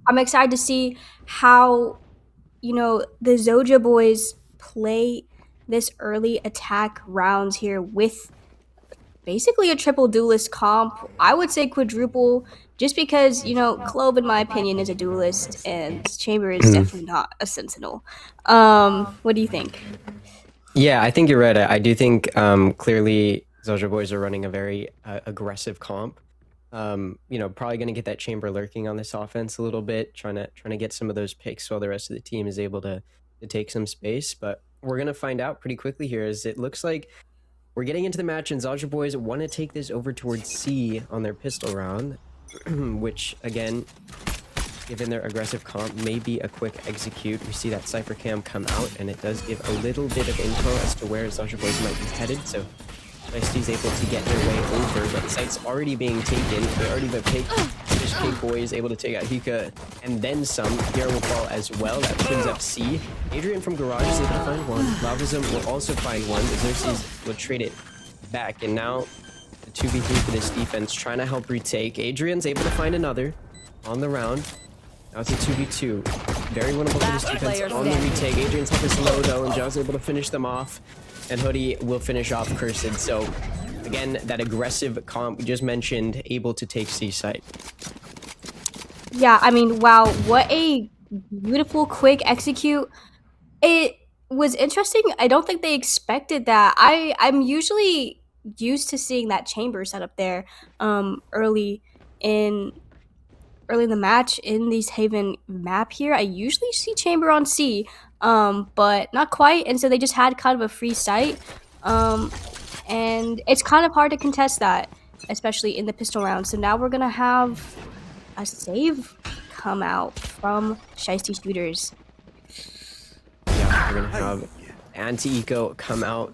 I'm excited to see how, the Zhouja boys play this early attack rounds here with basically a triple duelist comp. I would say quadruple, just because, Clove, in my opinion, is a duelist and Chamber is definitely not a sentinel. What do you think? Yeah, I think you're right. I do think clearly Zhouja boys are running a very aggressive comp. Probably going to get that chamber lurking on this offense a little bit, trying to get some of those picks while the rest of the team is able to take some space. But we're going to find out pretty quickly here, as it looks like we're getting into the match, and Zhouja boys want to take this over towards C on their pistol round, which again, given their aggressive comp, may be a quick execute. We see that Cypher Cam come out, and it does give a little bit of info as to where Zhouja boys might be headed. So Shiesty's able to get their way over, but site's already being taken. They already been picked. Fish Cake Boy is able to take out Hika and then some. Pierre will fall as well. That brings up C. Adrian from Garage is able to find one. Lavazum will also find one. Xerxes will trade it back. And now the 2v3 for this defense, trying to help retake. Adrian's able to find another on the round. Now it's a 2v2. Very winnable for this defense on the retake. Adrian's health is low though, and Zhao's able to finish them off. And Hoodie will finish off Cursed. So, again, that aggressive comp we just mentioned, able to take C site. Yeah, I mean, wow, what a beautiful, quick execute. It was interesting. I don't think they expected that. I'm usually used to seeing that chamber set up there early in the match in these Haven map here. I usually see chamber on C, but not quite, and so they just had kind of a free site, and it's kind of hard to contest that, especially in the pistol round. So now we're gonna have a save come out from Shiesty shooters. Yeah, we're gonna have anti-eco come out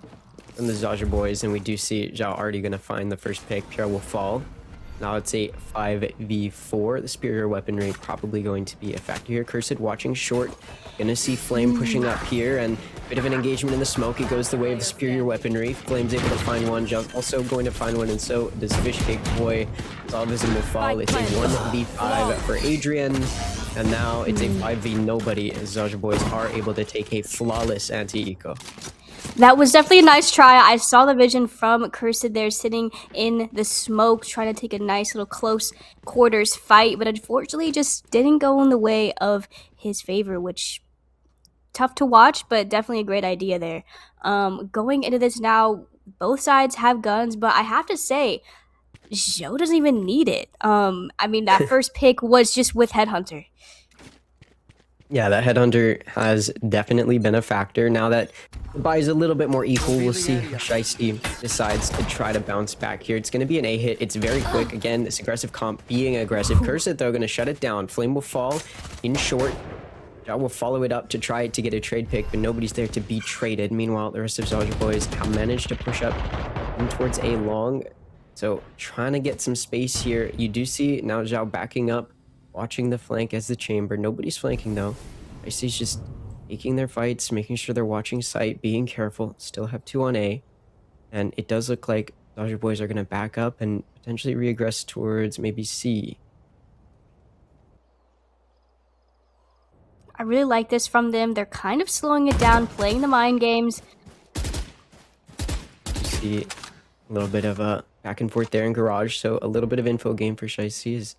from the Zhouja boys, and we do see Zhao already gonna find the first pick. Pierre will fall. Now it's a 5v4. The superior weaponry probably going to be a factor here. Cursed watching short. Gonna see Flame pushing up here, and a bit of an engagement in the smoke. It goes the way of the superior weaponry. Flame's able to find one. Just also going to find one, and so does Fish Cake Boy. Lavazum will fall. It's a 1v5 for Adrian. And now it's a 5v nobody, as Zhouja boys are able to take a flawless anti-eco. That was definitely a nice try. I saw the vision from Cursed there sitting in the smoke, trying to take a nice little close quarters fight, but unfortunately just didn't go in the way of his favor, which tough to watch, but definitely a great idea there. Going into this now, both sides have guns, but I have to say, Zhou doesn't even need it. I mean, that first pick was just with Headhunter. Yeah, that Headhunter has definitely been a factor. Now that the buy is a little bit more equal, we'll see how Shiesty decides to try to bounce back here. It's going to be an A hit. It's very quick. Again, this aggressive comp being aggressive. Cursed, though, going to shut it down. Flame will fall in short. Zhao will follow it up to try to get a trade pick, but nobody's there to be traded. Meanwhile, the rest of Zhouja boys have managed to push up in towards A long. So, trying to get some space here. You do see now Zhao backing up, watching the flank as the chamber. Nobody's flanking, though. Icy's just taking their fights, making sure they're watching sight, being careful. Still have 2 on A. And it does look like Zhouja boys are going to back up and potentially regress towards maybe C. I really like this from them. They're kind of slowing it down, playing the mind games. You see a little bit of a back and forth there in Garage, so a little bit of info game for Shiesty, as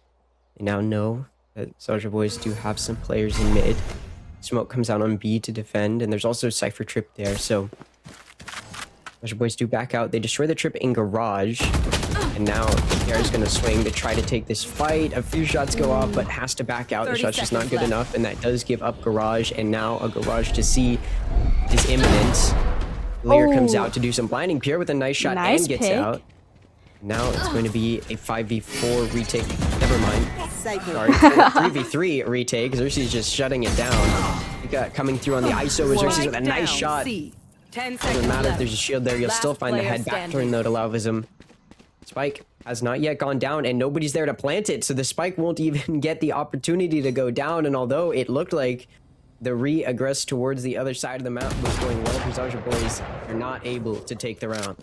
they now know that Zhouja boys do have some players in mid. Smoke comes out on B to defend, and there's also Cypher Trip there, so Zhouja boys do back out. They destroy the trip in Garage, and now Pierre's going to swing to try to take this fight. A few shots go off, but has to back out. The shot's just not good enough, and that does give up Garage, and now a Garage to C is imminent. Lear comes out to do some blinding. Pierre with a nice shot and gets out. Now it's going to be a 5v4 retake. Never mind. Sorry, 3v3 retake. Xerxes just shutting it down. You got coming through on the ISO. Xerxes with a nice shot. Doesn't matter if there's a shield there. You'll still find the head back turn though to Lavazum. Spike has not yet gone down, and nobody's there to plant it, so the spike won't even get the opportunity to go down. And although it looked like the re-aggress towards the other side of the map was going well for Zhouja boys, they're not able to take the round.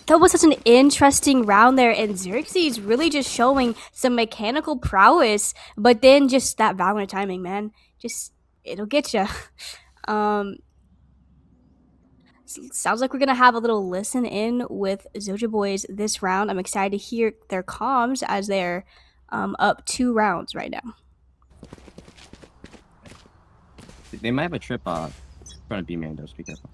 that was such an interesting round there, and Xerxes really just showing some mechanical prowess, but then just that Valorant timing, man. Just, it'll get you. Um, sounds like we're gonna have a little listen in with Zhouja boys this round. I'm excited to hear their comms as they're up 2 rounds right now. They might have a trip in front of B main, though, so be careful.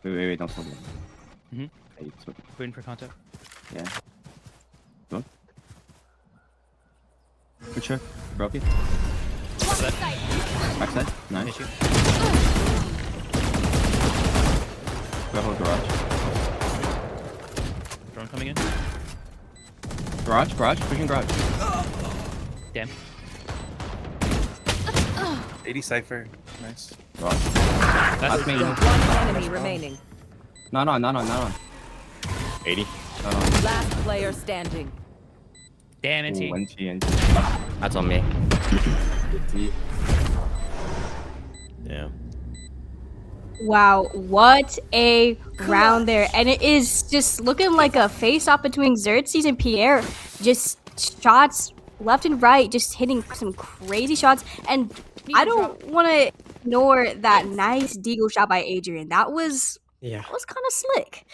Wait, don't slow down. Hey, Waiting for contact. Yeah. Go. Good check. Broke it. Backside. Nice. Go hold garage. Drone coming in. Garage. Pushing garage. Damn. 80 Cypher. Nice. Garage. That's main. One enemy remaining. Not on. 80. Not on. Last player standing. damn it. Ooh, NT. That's on me. Yeah. Wow, what a round there. And it is just looking like a face-off between Xerxes and Pierre. Just shots left and right, just hitting some crazy shots. And I don't want to ignore that nice deagle shot by Adrian. That was kind of slick.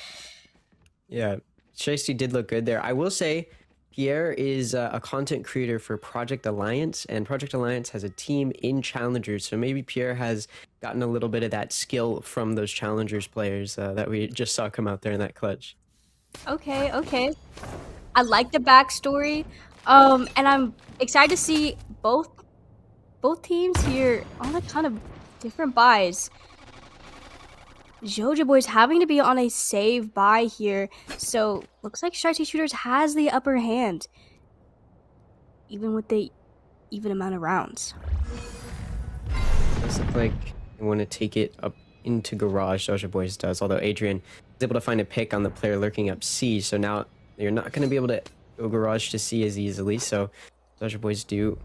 Yeah, Shiesty did look good there. I will say Pierre is a content creator for Project Alliance, and Project Alliance has a team in Challengers, so maybe Pierre has gotten a little bit of that skill from those Challengers players that we just saw come out there in that clutch. Okay. I like the backstory, and I'm excited to see both teams here on a ton of different buys. Zhouja boys having to be on a save buy here, so looks like Shiesty Shooters has the upper hand, even with the even amount of rounds. Does look like they want to take it up into garage. Zhouja boys does, although Adrian is able to find a pick on the player lurking up C, so now you're not going to be able to go garage to C as easily. So Zhouja boys do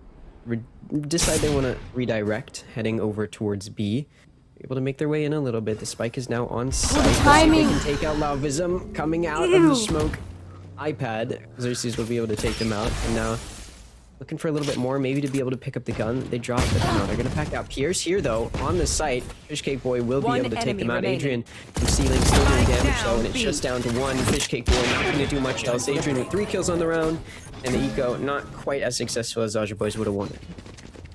decide they want to redirect, heading over towards B. Able to make their way in a little bit. The spike is now on site. The timing. They can take out Lauvism coming out of the smoke. iPad. Xerxes will be able to take them out. And now looking for a little bit more, maybe to be able to pick up the gun. They drop it. No, they're going to pack out. Pierre's here, though, on the site. Fishcake Boy will be able to take them out. Adrian from ceiling still doing damage, though, and it's just down to one. Fishcake Boy not going to do much else. Adrian with 3 kills on the round, and the eco not quite as successful as Zhouja boys would have wanted.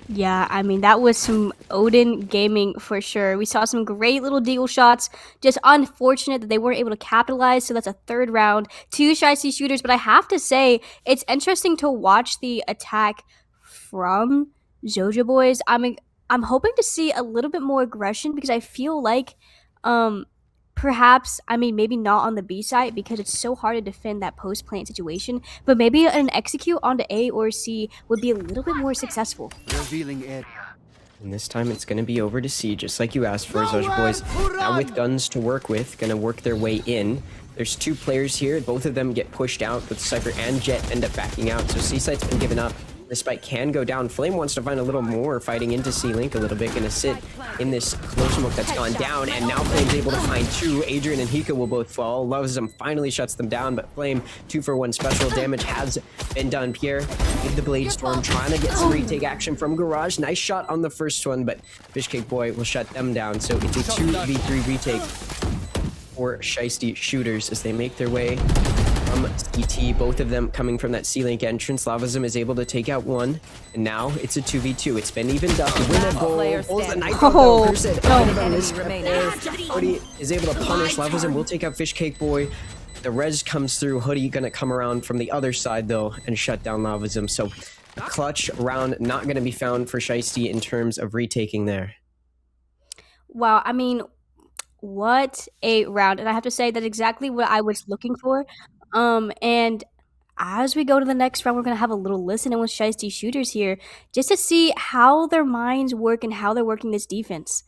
Yeah, I mean, that was some Odin gaming for sure. We saw some great little deagle shots. Just unfortunate that they weren't able to capitalize, so that's a 3rd round. 2 Shiesty Shooters, but I have to say, it's interesting to watch the attack from Zhouja boys. I mean, I'm hoping to see a little bit more aggression because I feel like perhaps, I mean, maybe not on the B side because it's so hard to defend that post-plant situation, but maybe an execute onto A or C would be a little bit more successful. Revealing area. And this time it's going to be over to C, just like you asked for. Zhouja boys now with guns to work with, going to work their way in. There's 2 players here. Both of them get pushed out, but Cypher and Jet end up backing out. So C site's been given up. The spike can go down. Flame wants to find a little more, fighting into C-Link a little bit. Gonna sit in this close smoke that's gone down, and now Flame's able to find 2. Adrian and Hika will both fall. Lauvism finally shuts them down, but Flame, 2-for-1 special damage has been done. Pierre with the Blade Storm, trying to get some retake action from Garage. Nice shot on the first one, but Fishcake Boy will shut them down. So it's a 2v3 retake for Shiesty Shooters as they make their way from CT, both of them coming from that C-Link entrance. Lauvism is able to take out 1, and now it's a 2v2. It's been evened up. Win a goal. Pulls the knife out, though. Cursed. Hoodie is able to punish. Lauvism will take out Fishcake Boy. The res comes through. Hoodie gonna come around from the other side, though, and shut down Lauvism. So clutch round not gonna be found for Shiesty in terms of retaking there. Wow, I mean, what a round. And I have to say that's exactly what I was looking for. And as we go to the next round, we're going to have a little listen in with Shiesty Shooters here just to see how their minds work and how they're working this defense.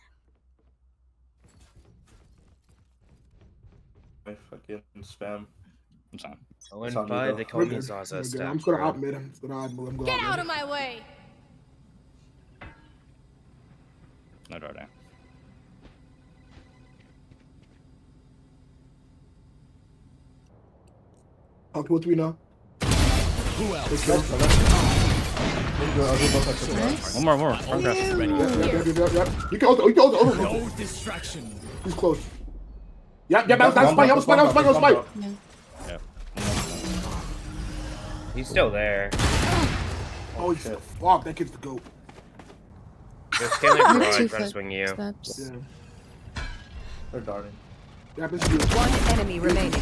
I fucking spam. I'm sorry. It's on 0-5, me, they though. call me Zaza Stack. I'm just gonna hop mid. I'm just gonna hide mid. Get out of my way! No drawdown. Talk to 3 now. Who else? One more. Progress. Yep. You can also. No distraction. He's close. Yep, that's spike. He's still there. Oh shit. Fuck, that kid's the GOAT. They're scaling Two trying to foot swing you. steps. Yeah. They're darting. Yep, it's you. One enemy remaining.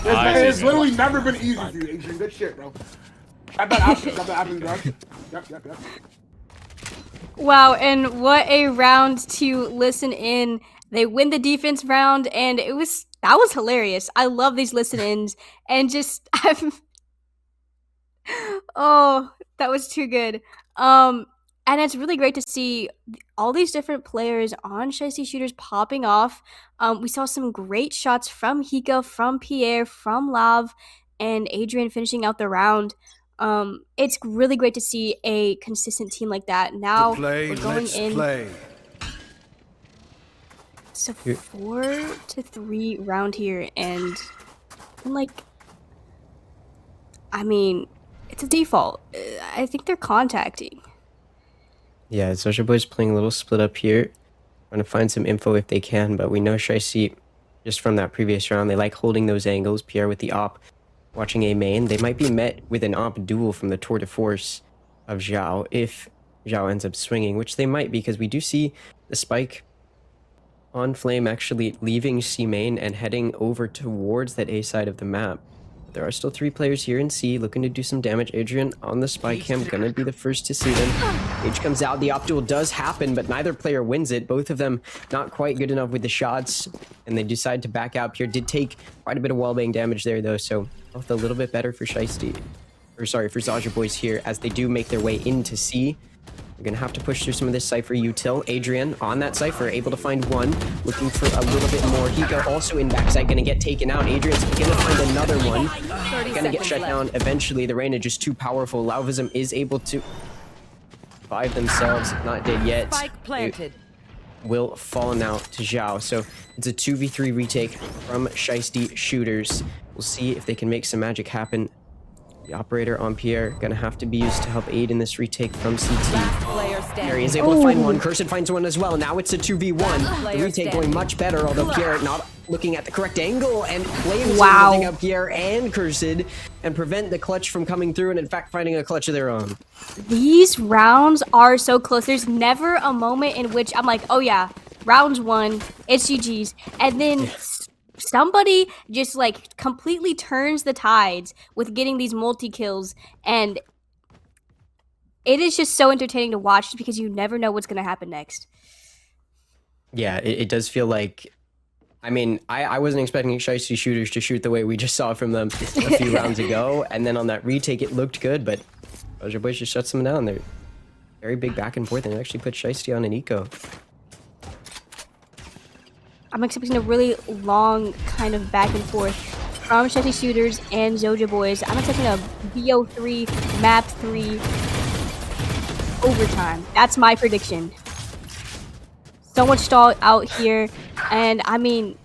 It's literally never been easy for you, Adrian. Good shit, bro. Got that option, bro. Yep. Wow, and what a round to listen in. They win the defense round, and that was hilarious. I love these listen-ins, and just oh, that was too good. And it's really great to see all these different players on Shiesty Shooters popping off. We saw some great shots from Hika, from Pierre, from Lav, and Adrian finishing out the round. It's really great to see a consistent team like that. Now we're going in. It's a 4-3 round here, and I mean, it's a default. I think they're contacting. Yeah, Zhouja Boy's playing a little split up here, trying to find some info if they can, but we know Shiesty, just from that previous round, they like holding those angles. Pierre with the op, watching a main. They might be met with an op duel from the tour de force of Zhao if Zhao ends up swinging, which they might, because we do see the spike on Flame actually leaving C main and heading over towards that A side of the map. There are still 3 players here in C looking to do some damage. Adrian on the spike cam, gonna be the first to see them. H comes out, the op duel does happen, but neither player wins it. Both of them not quite good enough with the shots, and they decide to back out. Pierre did take quite a bit of wallbang damage there though, so both a little bit better for Shiesty. Or sorry, for Zhouja Boys here as they do make their way into C. We're gonna have to push through some of this Cypher util. Adrian on that Cypher, able to find one, looking for a little bit more. Hika also in backside, gonna get taken out. Adrian's gonna find another one. Gonna get shut down eventually. The Reyna just too powerful. Lauvism is able to revive themselves, not dead yet. Spike planted. They will fall now to Zhao. So it's a 2v3 retake from Shiesty Shooters. We'll see if they can make some magic happen. The operator on Pierre gonna have to be used to help aid in this retake from CT. Player Pierre standing. is able to find one. Cursed finds one as well. Now it's a 2v1. The Player retake standing. going much better, although Pierre not looking at the correct angle, and Flames Wow. holding up Pierre and Cursed and prevent the clutch from coming through, and in fact finding a clutch of their own. These rounds are so close. There's never a moment in which I'm like, oh yeah, round 1, it's GG's. And then somebody just like completely turns the tides with getting these multi-kills. And it is just so entertaining to watch just because you never know what's going to happen next. Yeah, it does feel like, I mean, I wasn't expecting Shiesty Shooters to shoot the way we just saw from them a few rounds ago, and then on that retake it looked good, but Zhouja Boys just shuts them down. They're very big back and forth, and they actually put Shiesty on an eco. I'm expecting a really long kind of back and forth from Shiesty Shooters and Zhouja Boys. I'm expecting a BO3, map 3 overtime. That's my prediction. So much stall out here, and I mean,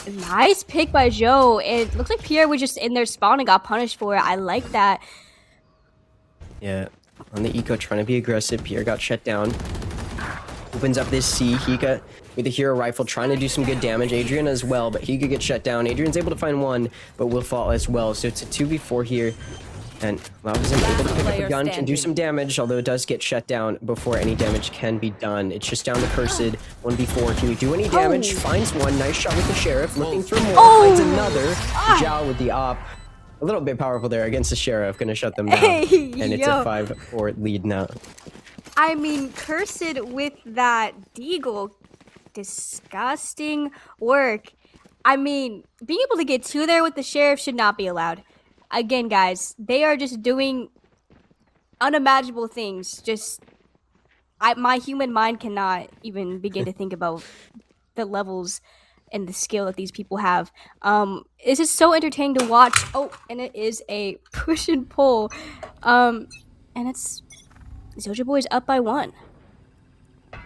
nice pick by Zhou. It looks like Pierre was just in there spawning, got punished for it. I like that. Yeah, on the eco, trying to be aggressive. Pierre got shut down. Opens up this C. Hika with the hero rifle, trying to do some good damage. Adrian as well, but Hika gets shut down. Adrian's able to find one, but will fall as well. So it's a 2v4 here. And Lauvism able to pick up a gun, can do some damage, although it does get shut down before any damage can be done. It's just down to Cursed. 1v4. Can you do any damage? Finds one. Nice shot with the Sheriff. Looking for more. Finds another. Zhao with the op. A little bit powerful there against the Sheriff. Gonna shut them down. And it's a 5-4 lead now. I mean, Cursed with that deagle, disgusting work. I mean, being able to get 2 there with the Sheriff should not be allowed. Again, guys, they are just doing unimaginable things. Just, my human mind cannot even begin to think about the levels and the skill that these people have. This is so entertaining to watch. Oh, and it is a push and pull. And it's Zhouja Boys up by 1.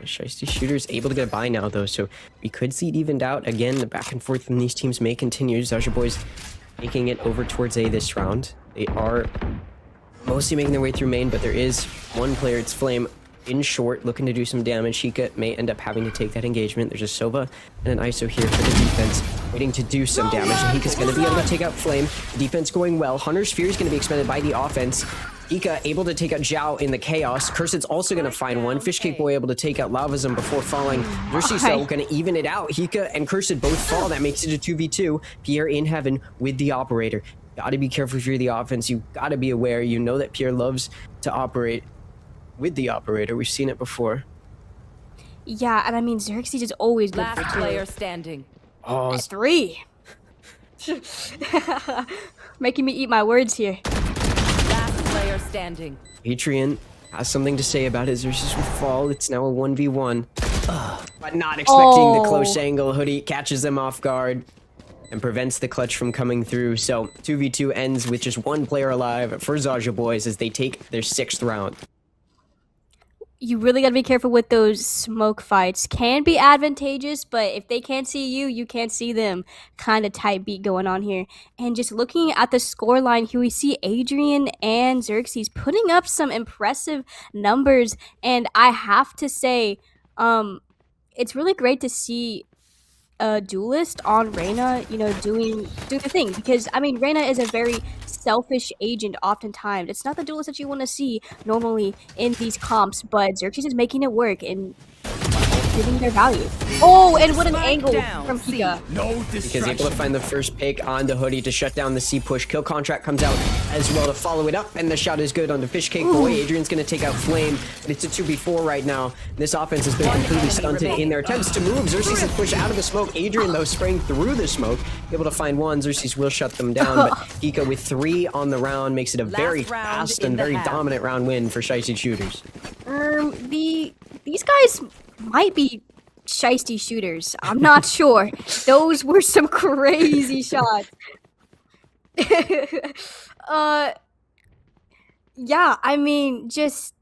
Shiesty Shooter's able to get by now, though, so we could see it evened out. Again, the back and forth from these teams may continue. Zhouja boys making it over towards A this round. They are mostly making their way through main, but there is one player, it's Flame, in short, looking to do some damage. Sheikah may end up having to take that engagement. There's a Sova and an ISO here for the defense, waiting to do some damage. And Hika's going to be able to take out Flame. The defense going well. Hunter's Fear is going to be expended by the offense. Hika able to take out Zhao in the chaos. Cursed's also going to find one. Fishcake Boy able to take out Lavazum before falling. Xerxes though going to even it out. Hika and Cursed both fall. That makes it a 2v2. Pierre in heaven with the operator. Gotta be careful if you're the offense. You gotta be aware. You know that Pierre loves to operate with the operator. We've seen it before. Yeah, and I mean, Xerxes is always good Last for player standing. Oh, At 3. Making me eat my words here. Last player standing. Adrian has something to say about it. Xerxes will fall. It's now a 1v1. But not expecting the close angle. Hoodie catches them off guard and prevents the clutch from coming through. So 2v2 ends with just one player alive for Zhouja boys as they take their 6th round. You really gotta be careful with those smoke fights. Can be advantageous, but if they can't see you, you can't see them. Kind of tight beat going on here. And just looking at the scoreline here, we see Adrian and Xerxes putting up some impressive numbers. And I have to say, it's really great to see a duelist on Reyna, you know, doing the thing, because I mean Reyna is a very selfish agent oftentimes. It's not the duelist that you want to see normally in these comps, but Xerxes is making it work and giving their value. Oh, and what an angle from Hika. No Because able to distraction. find the first pick on the Hoodie to shut down the C push. Kill contract comes out as well to follow it up, and the shot is good on the Fishcake Boy. Adrian's going to take out Flame, but it's a 2v4 right now. This offense has been completely stunted in their attempts to move. Xerxes is pushed out of the smoke. Adrian, though, spraying through the smoke, able to find one. Xerxes will shut them down, but Hika with 3 on the round makes it a very Last round fast in and the very half. dominant round win for Shiesty Shooters. These guys might be Shiesty shooters. I'm not sure. Those were some crazy shots. Yeah, I mean, just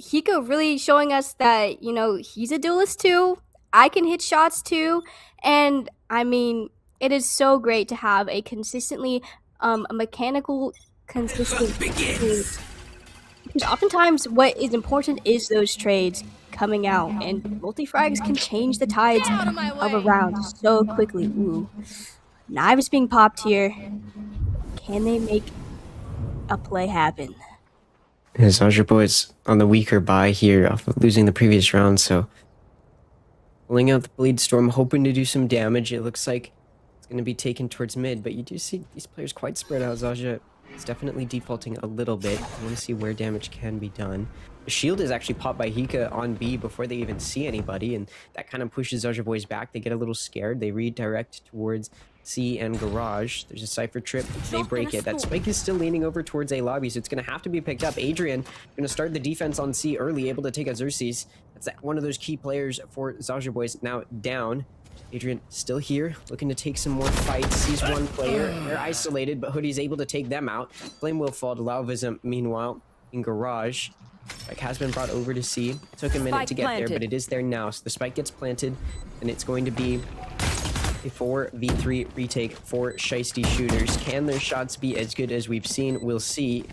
Hiko really showing us that, you know, he's a duelist too. I can hit shots too. And I mean, it is so great to have a consistently a mechanical consistent team. Because oftentimes what is important is those trades coming out, and multi-frags can change the tides of a round so quickly. Ooh. Knives being popped here. Can they make a play happen? Zhouja boys on the weaker buy here off of losing the previous round, so pulling out the Bleed Storm, hoping to do some damage. It looks like it's going to be taken towards mid, but you do see these players quite spread out. Zhouja is definitely defaulting a little bit. I want to see where damage can be done. The shield is actually popped by Hika on B before they even see anybody, and that kind of pushes Zhouja boys back. They get a little scared. They redirect towards C and Garage. There's a Cypher trip. They break it. That spike is still leaning over towards A lobby, so it's going to have to be picked up. Adrian going to start the defense on C early, able to take out Xerxes. That's one of those key players for Zhouja boys now down. Adrian still here, looking to take some more fights. Sees one player. They're isolated, but Hoodie's able to take them out. Flame will fall to Lauvism, meanwhile, in Garage. Spike has been brought over to C. Took a minute Spike to get there, planted. but it is there now. So the spike gets planted, and it's going to be a 4v3 retake for Shiesty Shooters. Can their shots be as good as we've seen? We'll see.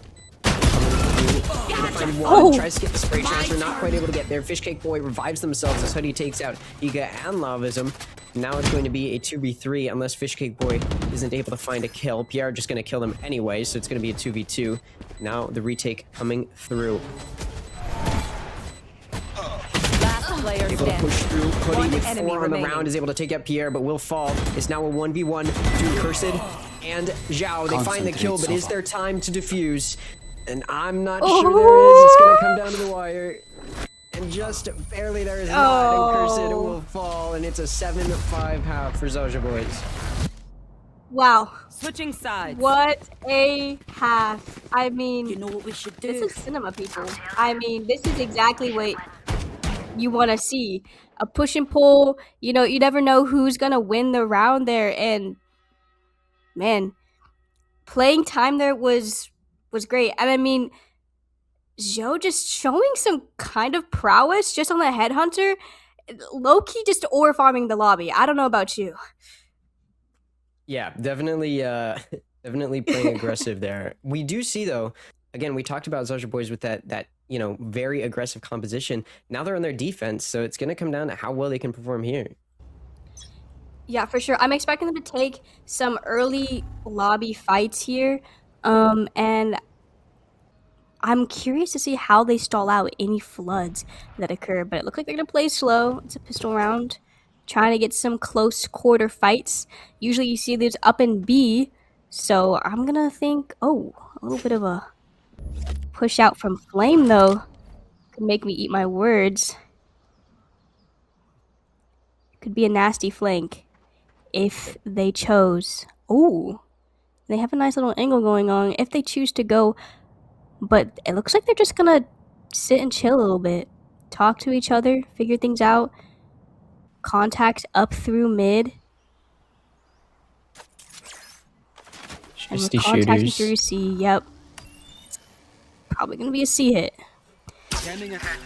Gonna find one, tries to get the spray transfer, not quite able to get there. Fishcake Boy revives themselves as Hoodie takes out Iga and Lavism. Now it's going to be a 2v3 unless Fishcake Boy isn't able to find a kill. Pierre just going to kill them anyway, so it's going to be a 2v2. Now the retake coming through. Last player Able to push standing. through. Hoodie One with enemy 4 on the remaining. round is able to take out Pierre, but will fall. It's now a 1v1 between Cursed and Zhao. They find the kill, but is there time to defuse? And I'm not sure there is. It's going to come down to the wire. And just barely there is not. And Cursed will fall. And it's a 7-5 half for Zhouja boys. Wow. Switching sides. What a half. I mean, You know what we should do? this is cinema, people. I mean, this is exactly what you want to see. A push and pull. You know, you never know who's going to win the round there. And, man, playing time there was great. And I mean, Zhou just showing some kind of prowess just on the headhunter. Low-key just ore farming the lobby. I don't know about you. Yeah, definitely definitely playing aggressive there. We do see though, again, we talked about Zhouja boys with that very aggressive composition. Now they're on their defense, so it's going to come down to how well they can perform here. Yeah, for sure. I'm expecting them to take some early lobby fights here. And I'm curious to see how they stall out any floods that occur, but it looks like they're going to play slow. It's a pistol round, trying to get some close quarter fights. Usually you see these up in B, so I'm going to think, a little bit of a push out from Flame, though. Could make me eat my words. Could be a nasty flank if they chose. They have a nice little angle going on if they choose to go, but it looks like they're just gonna sit and chill a little bit, talk to each other, figure things out. Contacts up through mid. And with Shiesty contacting shooters. through C, yep. Probably gonna be a C hit. Standing ahead.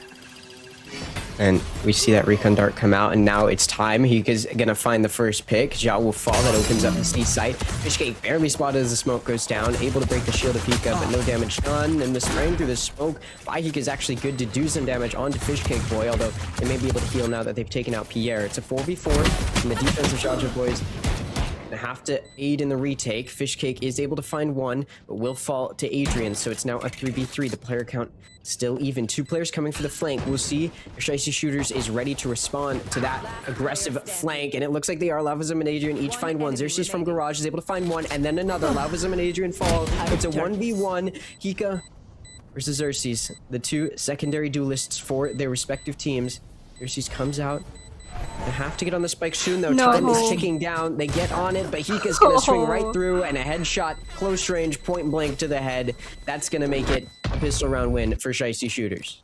And we see that recon dart come out, and now it's time. Hika's gonna find the first pick. Zhao will fall. That opens up the C site. Fishcake barely spotted as the smoke goes down, able to break the shield of Hika, but no damage done. And the spraying through the smoke by Hika is actually good to do some damage onto Fishcake Boy, although they may be able to heal now that they've taken out Pierre. It's a 4v4, and the defense of Zhouja boys have to aid in the retake. Fishcake is able to find one, but will fall to Adrian, so it's now a 3v3. The player count still even. Two players coming for the flank. We'll see if Shiesty Shooters is ready to respond to that aggressive flank, and it looks like they are. Lavazum and Adrian each find one. Xerxes from Garage is able to find one, and then another. Lavazum and Adrian fall. It's a 1v1. Hika versus Xerxes, the two secondary duelists for their respective teams. Xerxes comes out. They have to get on the spike soon, though. No. Time is ticking down. They get on it, but Hika's going to swing right through, and a headshot, close range, point blank to the head. That's going to make it a pistol round win for Shiesty Shooters.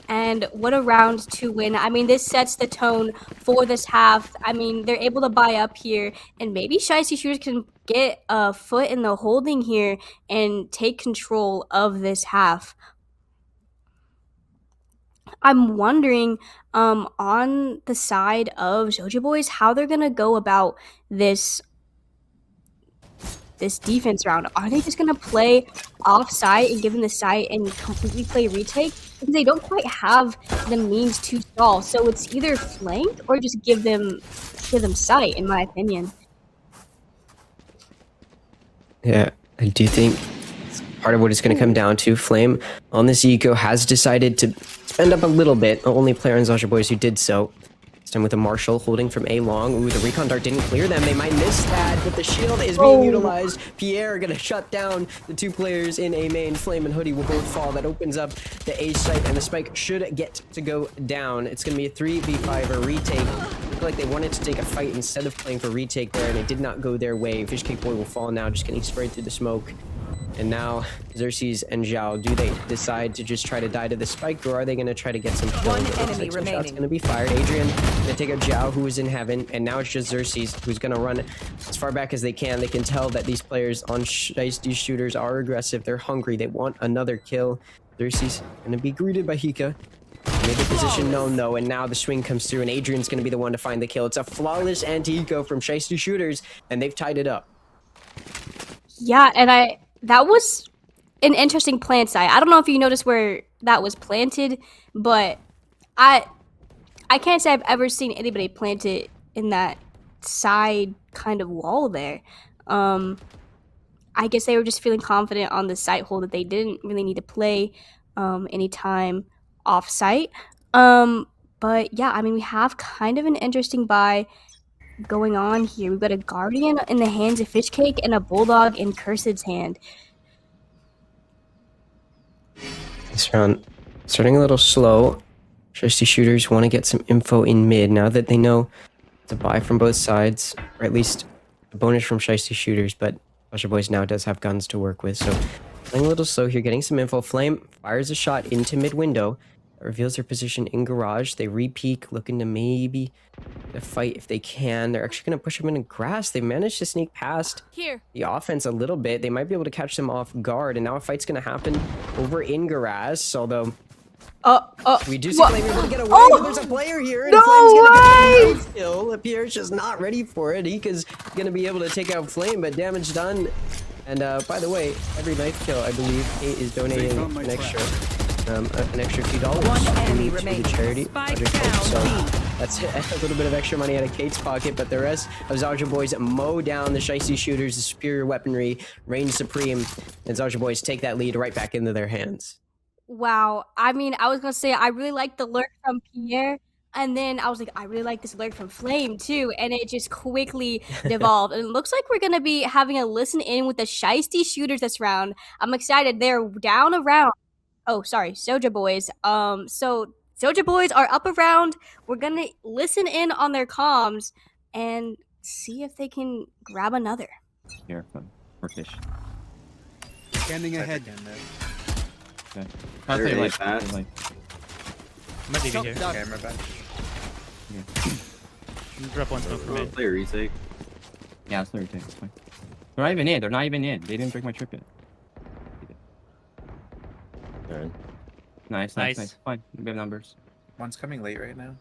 And what a round to win. I mean, this sets the tone for this half. I mean, they're able to buy up here, and maybe Shiesty Shooters can get a foot in the holding here and take control of this half. I'm wondering, on the side of Zhouja boys, how they're gonna go about this defense round. Are they just gonna play off site and give them the site and completely play retake? Because they don't quite have the means to stall. So it's either flank or just give them sight, in my opinion. Yeah, I do think part of what it's going to come down to. Flame on this eco has decided to spend up a little bit. The only player in Zhouja boys who did so. This time with a Marshall holding from A long. Ooh, the recon dart didn't clear them. They might miss that, but the shield is being utilized. Pierre going to shut down the two players in A main. Flame and Hoodie will both fall. That opens up the A site, and the spike should get to go down. It's going to be a 3v5 or retake. I feel like they wanted to take a fight instead of playing for retake there, and it did not go their way. Fishcake Boy will fall now, just getting sprayed through the smoke. And now, Xerxes and Zhao, do they decide to just try to die to the spike, or are they going to try to get some kills? One It looks enemy like some shots remaining. going to be fired. Adrian going to take out Zhao, who is in heaven, and now it's just Xerxes, who's going to run as far back as they can. They can tell that these players on Shiesty Shooters are aggressive. They're hungry. They want another kill. Xerxes going to be greeted by Hika. Made the position known, though, and now the swing comes through, and Adrian's going to be the one to find the kill. It's a flawless anti-eco from Shiesty Shooters, and they've tied it up. Yeah, and that was an interesting plant site. I don't know if you noticed where that was planted, but I can't say I've ever seen anybody plant it in that side kind of wall there. I guess they were just feeling confident on the site hole that they didn't really need to play anytime off site. But yeah, I mean, we have kind of an interesting buy going on here. We've got a Guardian in the hands of Fishcake and a Bulldog in Cursed's hand. This round starting a little slow. Shiesty Shooters want to get some info in mid now that they know it's a buy from both sides, or at least a bonus from Shiesty Shooters, but Zhouja boys now does have guns to work with, so playing a little slow here, getting some info. Flame fires a shot into mid window. reveals their position in garage. They re-peek, looking to maybe fight if they can. They're actually going to push them into grass. They managed to sneak past the offense a little bit. They might be able to catch them off guard, and now a fight's going to happen over in grass, although we do see Flame able to get away, but there's a player here, and Flame's going to get the kill. Pierre's just not ready for it. Hika's going to be able to take out Flame, but damage done. And by the way, every knife kill, I believe, Kate is donating an extra few dollars to the charity project. So that's a little bit of extra money out of Kate's pocket, but the rest of Zhouja boys mow down the Shiesty shooters, the superior weaponry, reign supreme, and Zhouja boys take that lead right back into their hands. Wow. I mean, I was gonna say I really like the lurk from Pierre, and then I was like, I really like this lurk from Flame too, and it just quickly devolved. And it looks like we're gonna be having a listen in with the Shiesty shooters this round. I'm excited. They're down a round. Oh, sorry, Zhouja boys. So Zhouja boys are up a round. We're gonna listen in on their comms and see if they can grab another. Here, for fish. Scanning ahead. Okay. They're Like, fast. like, I'm not leaving here. Camera back. Drop one smoke for me. Play a retake. yeah, it's 30. It's fine. They're not even in. They're not even in. They didn't break my trip yet. Alright. Nice. Fine. We have numbers. One's coming late right now.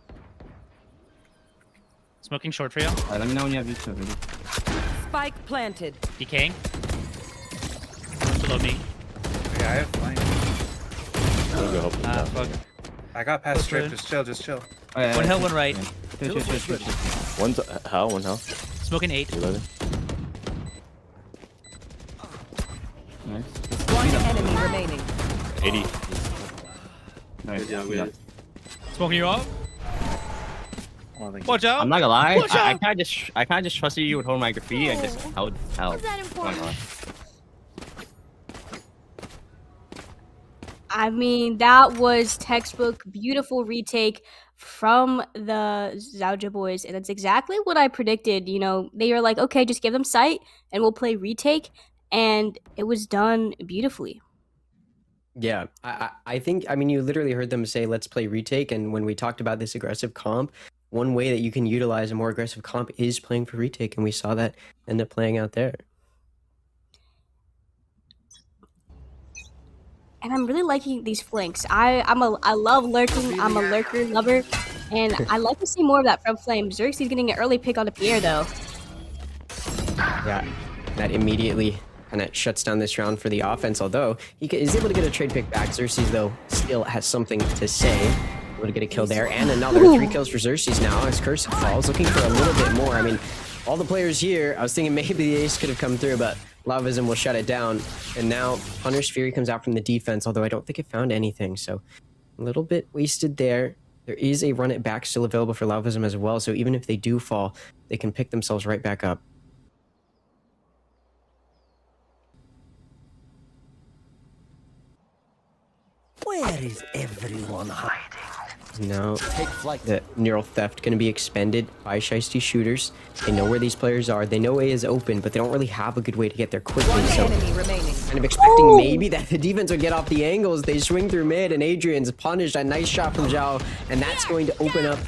Smoking short for you. Alright, let me know when you have this ready. Spike planted. Decaying. Below me. Yeah, I have flame. Fuck. I got past strip. Good. Just chill. Oh, yeah, One hill, one right. Chill. One's how? One how? Smoking 8. Nice. One enemy remaining. 80. Nice. Yeah, we had. Smoking you up. Well, thank Watch out. I'm not gonna lie. Watch I out. kind of just trusted you with holding my graffiti and just held. Was that important? I mean, that was textbook, beautiful retake from the Zhouja boys, and it's exactly what I predicted. You know, they were like, okay, just give them sight, and we'll play retake, and it was done beautifully. Yeah, I think, I mean, you literally heard them say, let's play retake, and when we talked about this aggressive comp, one way that you can utilize a more aggressive comp is playing for retake, and we saw that end up playing out there. And I'm really liking these flanks. I love lurking. I'm a lurker lover, and I like to see more of that from Flame. Xerxes getting an early pick on the Pierre though. Yeah, that immediately kind of shuts down this round for the offense, although he is able to get a trade pick back. Xerxes, though, still has something to say. Able to get a kill there, and another 3 kills for Xerxes now as Curse falls, looking for a little bit more. I mean, all the players here, I was thinking maybe the ace could have come through, but Lavism will shut it down. And now Hunter's Fury comes out from the defense, although I don't think it found anything, so a little bit wasted there. There is a run it back still available for Lavism as well, so even if they do fall, they can pick themselves right back up. Where is everyone hiding? Now, Take flight. the neural theft going to be expended by Shiesty shooters. They know where these players are. They know A is open, but they don't really have a good way to get there quickly. One So enemy remaining. kind of expecting maybe that the defense would get off the angles. They swing through mid, and Adrian's punished. A nice shot from Zhao, and that's going to open up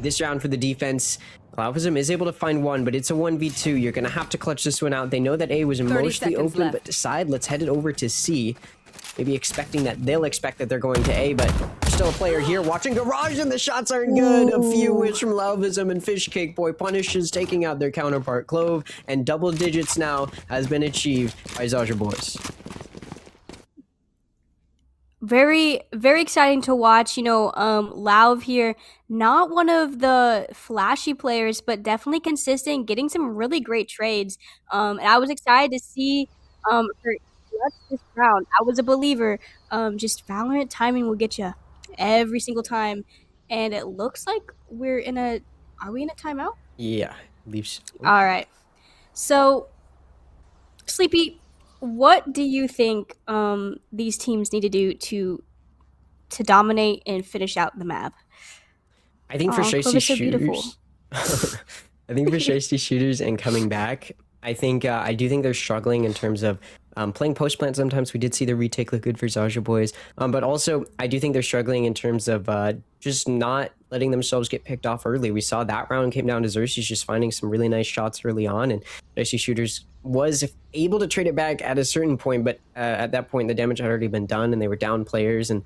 this round for the defense. Lavism is able to find one, but it's a 1v2. You're going to have to clutch this one out. They know that A was mostly seconds open, left. but decide, let's head it over to C. Maybe expecting that they'll expect that they're going to A, but there's still a player here watching Garage, and the shots aren't good. A few whiffs from Lavism, and Fishcake Boy punishes, taking out their counterpart Clove, and double digits now has been achieved by Zhouja boys. Very, very exciting to watch. You know, Lauv here, not one of the flashy players, but definitely consistent, getting some really great trades. And I was excited to see her clutch this round. I was a believer. Just Valorant timing will get you every single time. And it looks like we're in a. Are we in a timeout? Yeah, leaves. All right. So, Sleepy, what do you think these teams need to do to dominate and finish out the map? I think for Aw, Shiesty Clovis so beautiful. shooters, I think for Shiesty shooters and coming back, I do think they're struggling in terms of Playing post plant, sometimes we did see the retake look good for Zhouja boys, but also I do think they're struggling in terms of just not letting themselves get picked off early. We saw that round came down to Xerxes just finding some really nice shots early on, and Shiesty Shooters was able to trade it back at a certain point, but at that point the damage had already been done and they were down players. And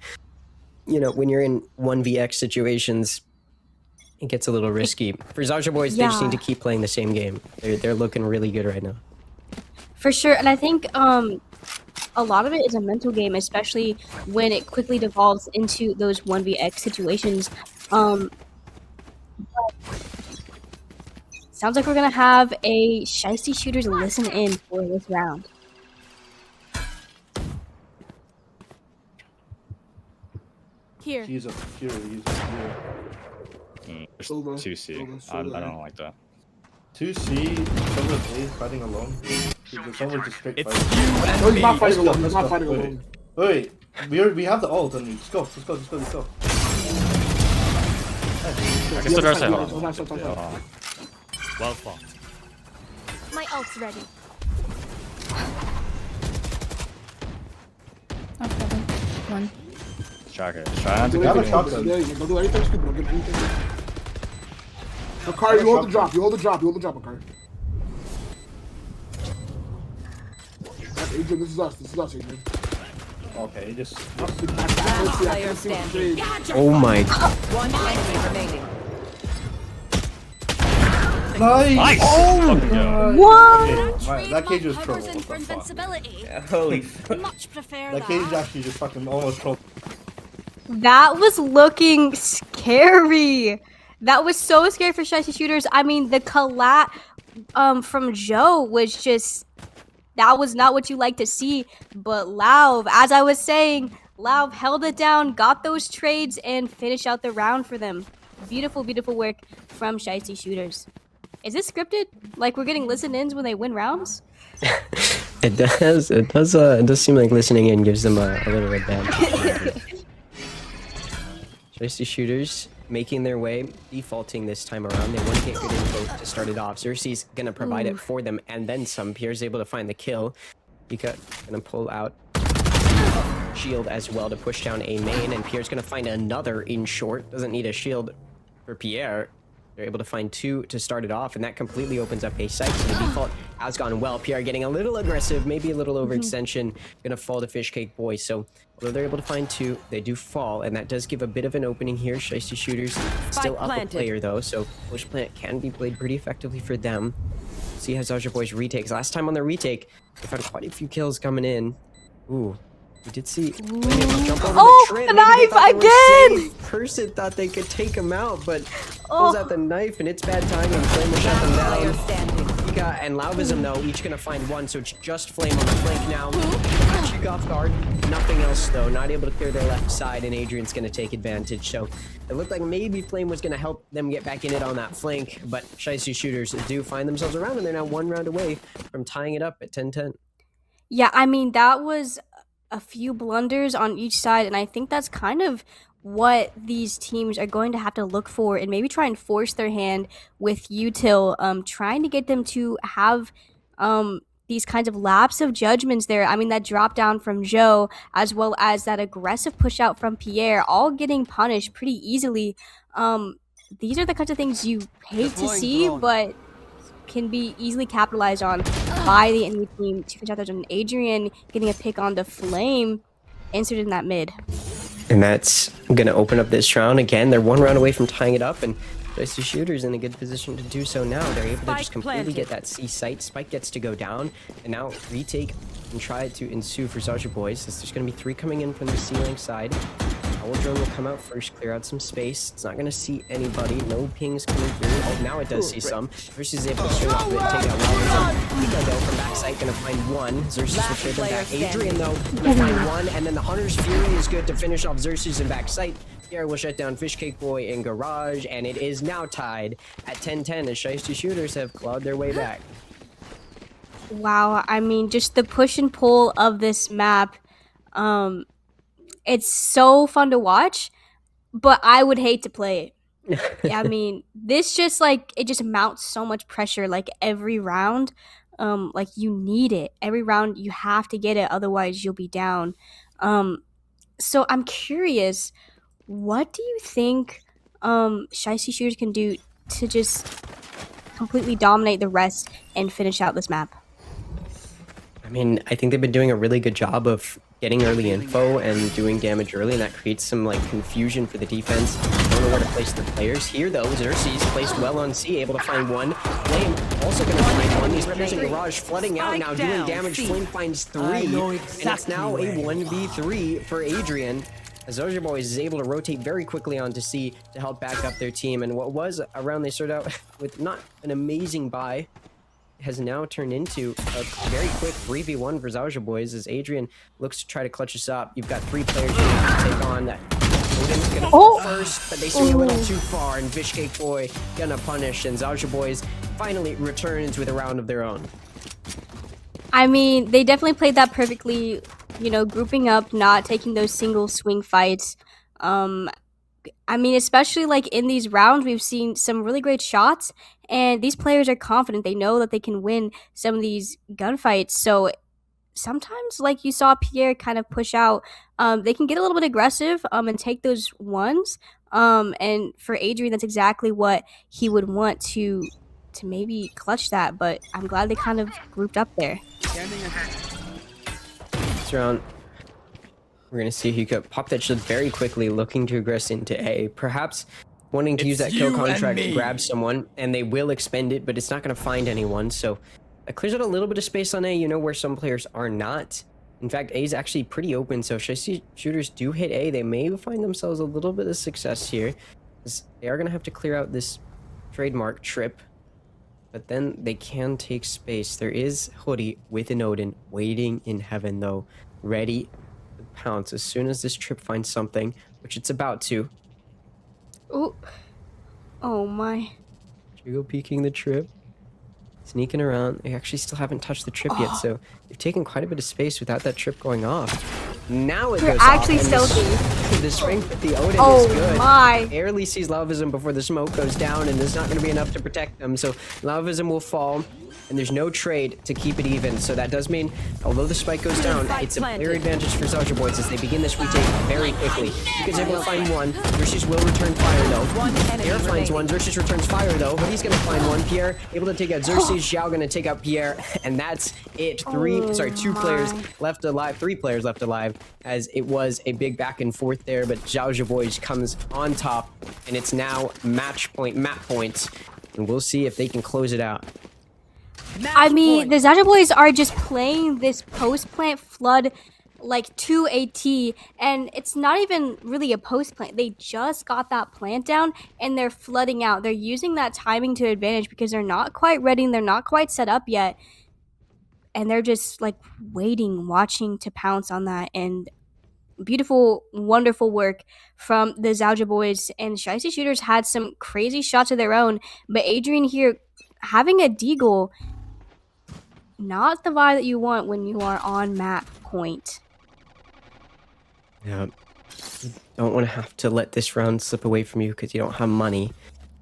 you know, when you're in 1vx situations, it gets a little risky. For Zhouja boys, they just need to keep playing the same game. They're looking really good right now. For sure, and I think a lot of it is a mental game, especially when it quickly devolves into those 1vx situations. Sounds like we're gonna have a Shiesty Shooters listen in for this round. Here. Use a Fury. Silver, 2C. silver, I silver. don't like that. 2C, someone A fighting alone. Someone just straight fighting. No, he's not fighting alone. He's not fighting alone. Wait, we have the ult on you. Let's go. I can still Yeah, side. yeah. Well fought. My ult's ready. One. Tracker. Try not to Do get anything, shotgun. yeah, don't do anything stupid. Don't get anything. Akari, you hold the drop. You hold the drop, Akari. That's Adrian, this is us, Adrian. Okay, just. Player standing. Oh my! One enemy remaining. Nice! Oh! What? Okay, that cage was troll. What the fuck? Holy fuck. Much prefer That cage actually just fucking almost troll. That was looking scary. That was so scary for Shiesty Shooters. I mean, the collat from Joe was just, that was not what you like to see. But Lauv, as I was saying, Lauv held it down, got those trades, and finished out the round for them. Beautiful, beautiful work from Shiesty Shooters. Is this scripted? Like we're getting listen-ins when they win rounds? It does seem like listening in gives them a little advantage. Shiesty Shooters making their way, defaulting this time around. They want to get good info to start it off. Xerxes gonna provide it for them, and then some. Pierre's able to find the kill. Pika gonna pull out shield as well to push down a main, and Pierre's gonna find another in short. Doesn't need a shield for Pierre. They're able to find two to start it off, and that completely opens up a site. So the default has gone well. Pierre getting a little aggressive, maybe a little overextension. Gonna fall to Fishcake Boy. So although they're able to find two, they do fall, and that does give a bit of an opening here. Shiesty Shooters still up a player though, so push plant can be played pretty effectively for them. See how Zhouja boys retakes. Last time on the retake, they found quite a few kills coming in. Ooh. We did see jump over the tree. The knife again! Person thought they could take him out, but pulls out the knife, and it's bad timing. Flame will shut them Player down. standing. Pika and Lauvism, though, each gonna find one, so it's just Flame on the flank now. Cheek off guard. Nothing else, though. Not able to clear their left side, and Adrian's gonna take advantage. So it looked like maybe Flame was gonna help them get back in it on that flank, but Shiesty Shooters do find themselves around, and they're now one round away from tying it up at 10-10. Yeah, I mean, that was a few blunders on each side, and I think that's kind of what these teams are going to have to look for and maybe try and force their hand with Util, trying to get them to have these kinds of lapse of judgments there. I mean, that drop down from Joe, as well as that aggressive push out from Pierre, all getting punished pretty easily. These are the kinds of things you hate to see, but can be easily capitalized on by the enemy team. And Adrian getting a pick on the Flame inserted in that mid. And that's going to open up this round. Again, they're one round away from tying it up, and Shiesty Shooters in a good position to do so now. They're able to just completely get that C site. Spike gets to go down, and now retake and try to ensue for Zhouja boys. There's going to be three coming in from the C-Link side. Owl drone will come out first, clear out some space. It's not going to see anybody. No pings coming through. Oh, now it does see some. Xerxes is able to swing off of it and take out Lauvism. Pika, though, from backside, going to find one. Xerxes will trade them back. Adrian, though, going to find one. And then the Hunter's Fury is good to finish off Xerxes in backside. Pierre will shut down Fishcake Boy in Garage, and it is now tied at 10-10 as Shiesty Shooters have clawed their way back. Wow, I mean, just the push and pull of this map, it's so fun to watch, but I would hate to play it. Yeah, I mean, this just like, it just mounts so much pressure like every round. Like, you need it. Every round, you have to get it, otherwise you'll be down. So I'm curious, what do you think Shiesty shooters can do to just completely dominate the rest and finish out this map? I mean, I think they've been doing a really good job of getting early info and doing damage early, and that creates some like confusion for the defense. Don't know where to place the players. Here though, Xerxes placed well on C, able to find one. Flame also gonna find one. These players in Garage flooding out now, doing damage. Flame finds 3, and it's now a 1v3 for Adrian. As Zhouja Boys is able to rotate very quickly onto C to help back up their team, and what was a round they started out with not an amazing buy has now turned into a very quick 3v1 for Zhouja Boys as Adrian looks to try to clutch us up. You've got 3 players you have to take on. That Odin's gonna fall first, but they swing a little too far, and Fishcake Boy gonna punish, and Zhouja Boys finally returns with a round of their own. I mean, they definitely played that perfectly, you know, grouping up, not taking those single swing fights. I mean, especially like in these rounds, we've seen some really great shots, and these players are confident. They know that they can win some of these gunfights. So sometimes, like you saw Pierre kind of push out, they can get a little bit aggressive and take those ones. And for Adrian, that's exactly what he would want to maybe clutch that. But I'm glad they kind of grouped up there. This round, we're going to see Hika pop that shield very quickly, looking to aggress into A. Perhaps wanting to use that kill contract to grab someone, and they will expend it, but it's not going to find anyone. So that clears out a little bit of space on A, you know, where some players are not. In fact, A is actually pretty open, so if Shiesty shooters do hit A, they may find themselves a little bit of success here. They are going to have to clear out this trademark trip, but then they can take space. There is Hoodie with an Odin waiting in heaven, though, ready to pounce as soon as this trip finds something, which it's about to. Ooh. Oh my. Trigo peeking the trip, sneaking around. They actually still haven't touched the trip yet, so they've taken quite a bit of space without that trip going off. Now it goes actually off. Stealthy. The strength with the Odin Oh is good. my. Barely sees Lavavism before the smoke goes down, and there's not going to be enough to protect them. So Lavavism will fall, and there's no trade to keep it even. So that does mean, although the spike goes down, it's a clear advantage for Zhouja Boys as they begin this retake very quickly. Because able to find one. Xerxes will return fire though. Pierre finds one. Xerxes returns fire though. He's going to find one. Pierre able to take out Xerxes. Zhao going to take out Pierre, and that's it. 2 players left alive. 3 players left alive, as it was a big back and forth there. But Zhouja Boys comes on top, and it's now map points, and we'll see if they can close it out. I mean, the Zhouja Boys are just playing this post-plant flood like to a T, and it's not even really a post-plant. They just got that plant down, and they're flooding out. They're using that timing to advantage because they're not quite ready, they're not quite set up yet, and they're just like waiting, watching to pounce on that. And beautiful, wonderful work from the Zhouja Boys, and Shiesty shooters had some crazy shots of their own, but Adrian here having a deagle, not the vibe that you want when you are on map point. Yeah, you don't want to have to let this round slip away from you because you don't have money.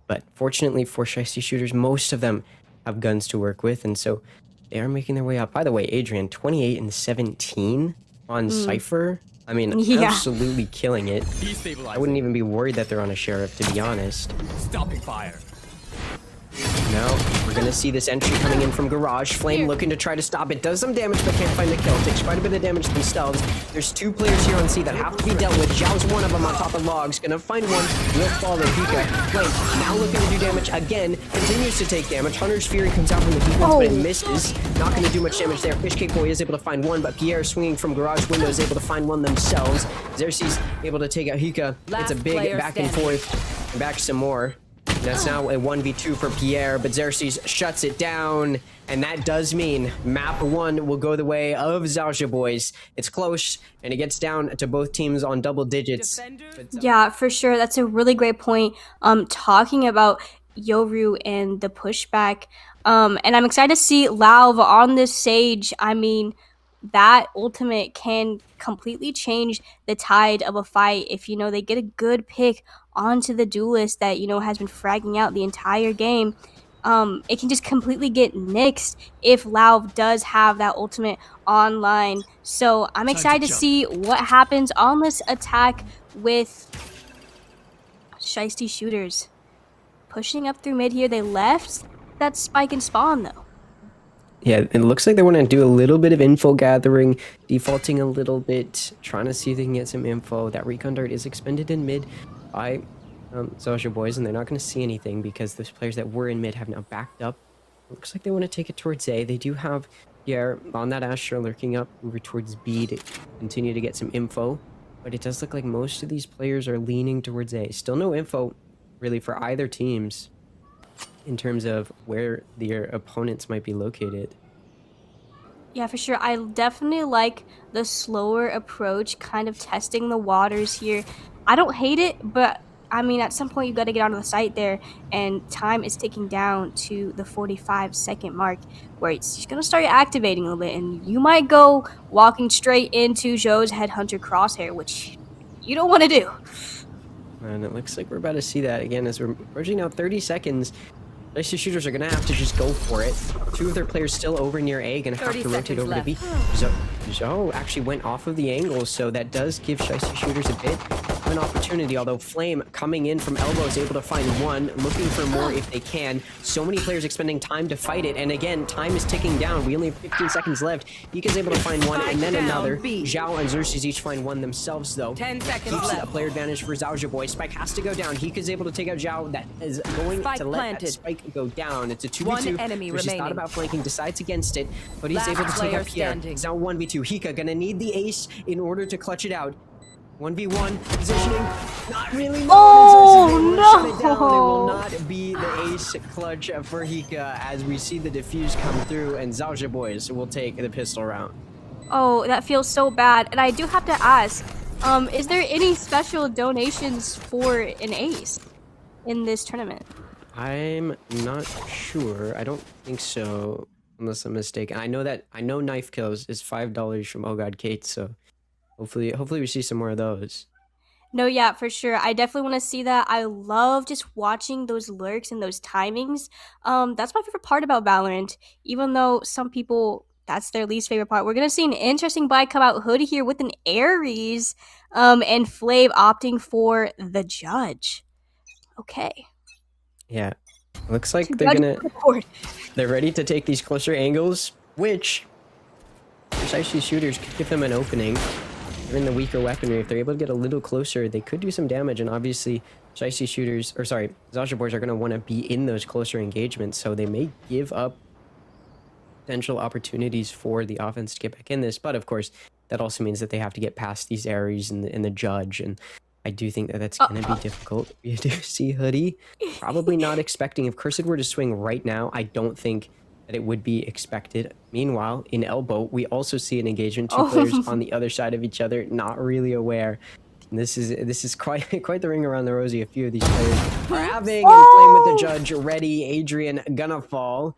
But fortunately for Shiesty shooters, most of them have guns to work with, and so they are making their way up. By the way, Adrian, 28 and 17 on Cypher. I mean, Yeah. absolutely killing it. I wouldn't even be worried that they're on a sheriff, to be honest. Stopping fire. Now, we're going to see this entry coming in from Garage. Flame looking to try to stop it. Does some damage, but can't find the kill. Takes quite a bit of damage themselves. There's 2 players here on C that have to be dealt with. Zhao's one of them on top of logs. Gonna find one. Will follow Hika. Flame now looking to do damage again. Continues to take damage. Hunter's Fury comes out from the defense, but it misses. Not going to do much damage there. Fishcake Boy is able to find one, but Pierre swinging from Garage window is able to find one themselves. Xerxes able to take out Hika. It's a big back and forth. And back some more. That's now a 1v2 for Pierre, but Xerxes shuts it down, and that does mean map 1 will go the way of Zhouja Boys. It's close, and it gets down to both teams on double digits. Yeah, for sure. That's a really great point. Talking about Yoru and the pushback, and I'm excited to see Lauv on this Sage. I mean, that ultimate can completely change the tide of a fight if, you know, they get a good pick onto the duelist that, you know, has been fragging out the entire game. it can just completely get nixed if Lauv does have that ultimate online. So I'm excited to see what happens on this attack with Shiesty shooters pushing up through mid here. They left that spike and spawn though. Yeah, it looks like they want to do a little bit of info gathering, defaulting a little bit, trying to see if they can get some info. That recon dart is expended in mid by Zhouja boys, and they're not going to see anything because those players that were in mid have now backed up. It looks like they want to take it towards A. They do have Pierre on that Astra lurking up over towards B to continue to get some info, but it does look like most of these players are leaning towards A. Still no info really for either teams in terms of where their opponents might be located. Yeah, for sure. I definitely like the slower approach, kind of testing the waters here. I don't hate it, but I mean, at some point you got to get onto the site there, and time is ticking down to the 45-second mark, where it's just going to start activating a little bit, and you might go walking straight into Zhou's Headhunter Crosshair, which you don't want to do. And it looks like we're about to see that again as we're approaching now 30 seconds. Shiesty shooters are going to have to just go for it. Two of their players still over near A, going to have to rotate over to B. Zhou actually went off of the angle, so that does give Shiesty shooters a bit of an opportunity, although Flame coming in from elbow is able to find one, looking for more if they can. So many players expending time to fight it, and again, time is ticking down. We only have 15 seconds left. Hika's able to find one, and then another. Zhou and Xerxes each find one themselves, though. 10 seconds Keeps left. a player advantage for Zhouja boy. Spike has to go down. Hika's able to take out Zhou. That is going Spike to let planted. that Spike go down. It's a 2v2. One enemy Which is remaining. thought about flanking, decides against it, but he's Last able to take player out Pierre. standing. It's now 1v2. Hika gonna need the ace in order to clutch it out. 1v1 positioning. Not really. Oh, Shut it down. It will no. not be the ace clutch for Hika as we see the defuse come through, and Zhouja boys will take the pistol round. Oh, that feels so bad. And I do have to ask, is there any special donations for an ace in this tournament? I'm not sure. I don't think so, unless I'm mistaken. I know knife kills is $5 from Ohgawdevents, so hopefully we see some more of those. No, yeah, for sure. I definitely want to see that. I love just watching those lurks and those timings. That's my favorite part about Valorant, even though some people, that's their least favorite part. We're going to see an interesting buy come out Hoodie here with an Ares, and Flav opting for the Judge. Okay. Yeah, looks like Two they're judges on the board. they're ready to take these closer angles, which precisely shooters could give them an opening. They're in the weaker weaponry. If they're able to get a little closer, they could do some damage, and obviously Shiesty shooters, or sorry, Zhouja boys are going to want to be in those closer engagements, so they may give up potential opportunities for the offense to get back in this, but of course that also means that they have to get past these Ares and the Judge, and I do think that that's going to be difficult. You do see Hoodie probably not expecting, if Cursed were to swing right now, I don't think that it would be expected. Meanwhile, in elbow, we also see an engagement, two players on the other side of each other, not really aware. And this is quite the ring around the rosy. A few of these players are having, and Flame with the Judge ready. Adrian gonna fall.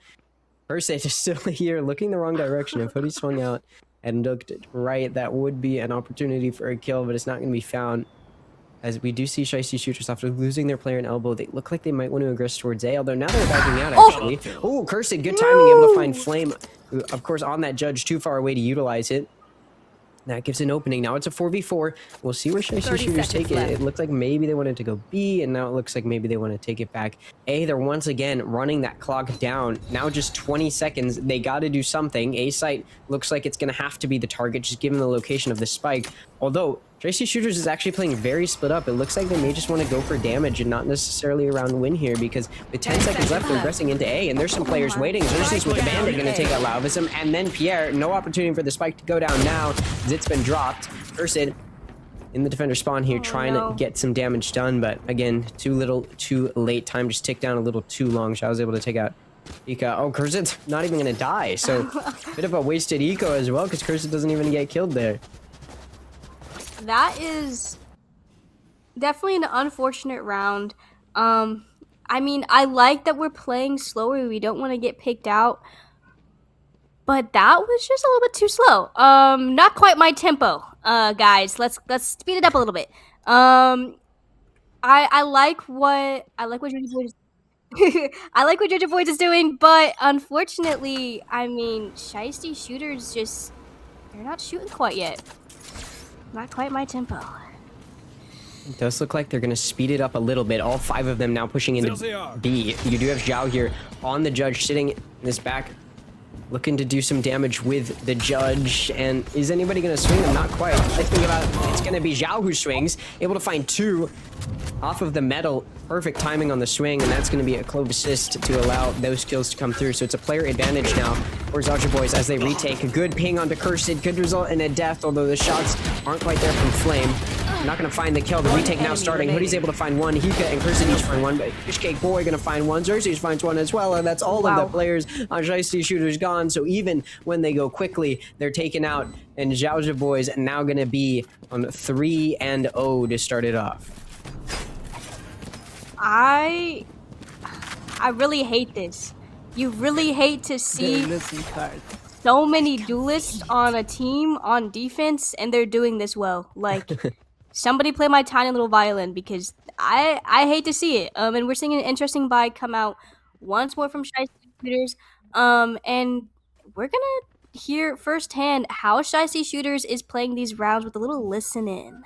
Cursed is still here, looking the wrong direction. If Hoodie swung out and looked right, that would be an opportunity for a kill, but it's not going to be found. As we do see Shiesty shooters after losing their player in elbow, they look like they might want to aggress towards A, although now they're backing out actually. Oh, Cursed, good timing, able to find Flame, who, of course, on that Judge, too far away to utilize it. That gives an opening. Now it's a 4v4. We'll see where Shiesty shooters take it. It looked like maybe they wanted to go B, and now it looks like maybe they want to take it back. A, they're once again running that clock down. Now just 20 seconds. They got to do something. A site looks like it's going to have to be the target, just given the location of the spike. Although Shiesty shooters is actually playing very split up. It looks like they may just want to go for damage and not necessarily around win here, because with 10 seconds left, they're aggressing into A, and there's some players waiting. Xerxes with the Bandit going to take out Lauvism, and then Pierre, no opportunity for the spike to go down now. It's been dropped. Cursed in the defender spawn here, trying to get some damage done, but again, too little, too late. Time just ticked down a little too long. I was able to take out Ika. Oh, Cursed not even going to die, so bit of a wasted eco as well, because Cursed doesn't even get killed there. That is definitely an unfortunate round. I mean, I like that we're playing slower. We don't want to get picked out. But that was just a little bit too slow. Not quite my tempo, guys. Let's speed it up a little bit. I like what you're doing. I like what Zhouja Boys is doing, but unfortunately, I mean, Shiesty shooters just, they're not shooting quite yet. Not quite my tempo. It does look like they're going to speed it up a little bit. All 5 of them now pushing into B. You do have Zhao here on the Judge, sitting in this back, looking to do some damage with the Judge. And is anybody going to swing them? Not quite. I think about it. It's going to be Zhao who swings, able to find 2 off of the metal. Perfect timing on the swing, and that's going to be a clove assist to allow those kills to come through. So it's a player advantage now for Zhouja Boys as they retake. A good ping onto Cursed could result in a death, although the shots aren't quite there from Flame. Not going to find the kill. The retake now starting. Hoodie's able to find 1. Hika and Cursed each find 1, but Fishcake Boy going to find 1. Xerxes finds 1 as well, and that's all of the players on Shiesty Shooters gone. So even when they go quickly, they're taken out, and Zhouja Boys now going to be on 3-0 to start it off. I really hate this. You really hate to see so many duelists on a team on defense, and they're doing this well. Like, somebody play my tiny little violin, because I hate to see it. And we're seeing an interesting buy come out once more from Shiesty Shooters. And we're gonna hear firsthand how Shiesty Shooters is playing these rounds with a little listen in.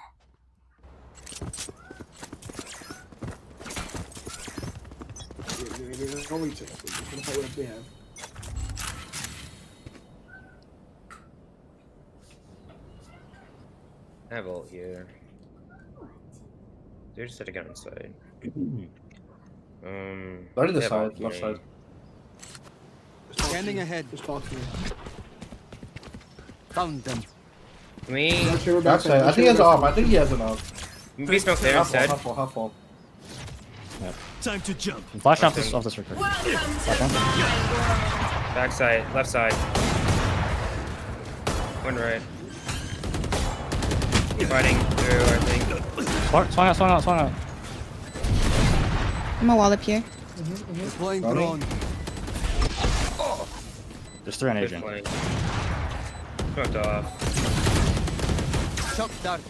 Don't retake. We're gonna fight what they have. I have ult here. They're just sitting outside. Right to the they have side, ult left here. side. Scanning ahead. Just talk to me. Found them. Can we Back side. I think he has an AWP. I think he has an AWP. be smoke there Half wall, instead? half wall, half wall. Time to jump. Flash off this circle. Backside, left side. One right. Fighting through, I think. Swung out. I'm a wall up here. Deploying Running. drone. There's 3 on Good Adrian. flank. Smoked off. Shock dart.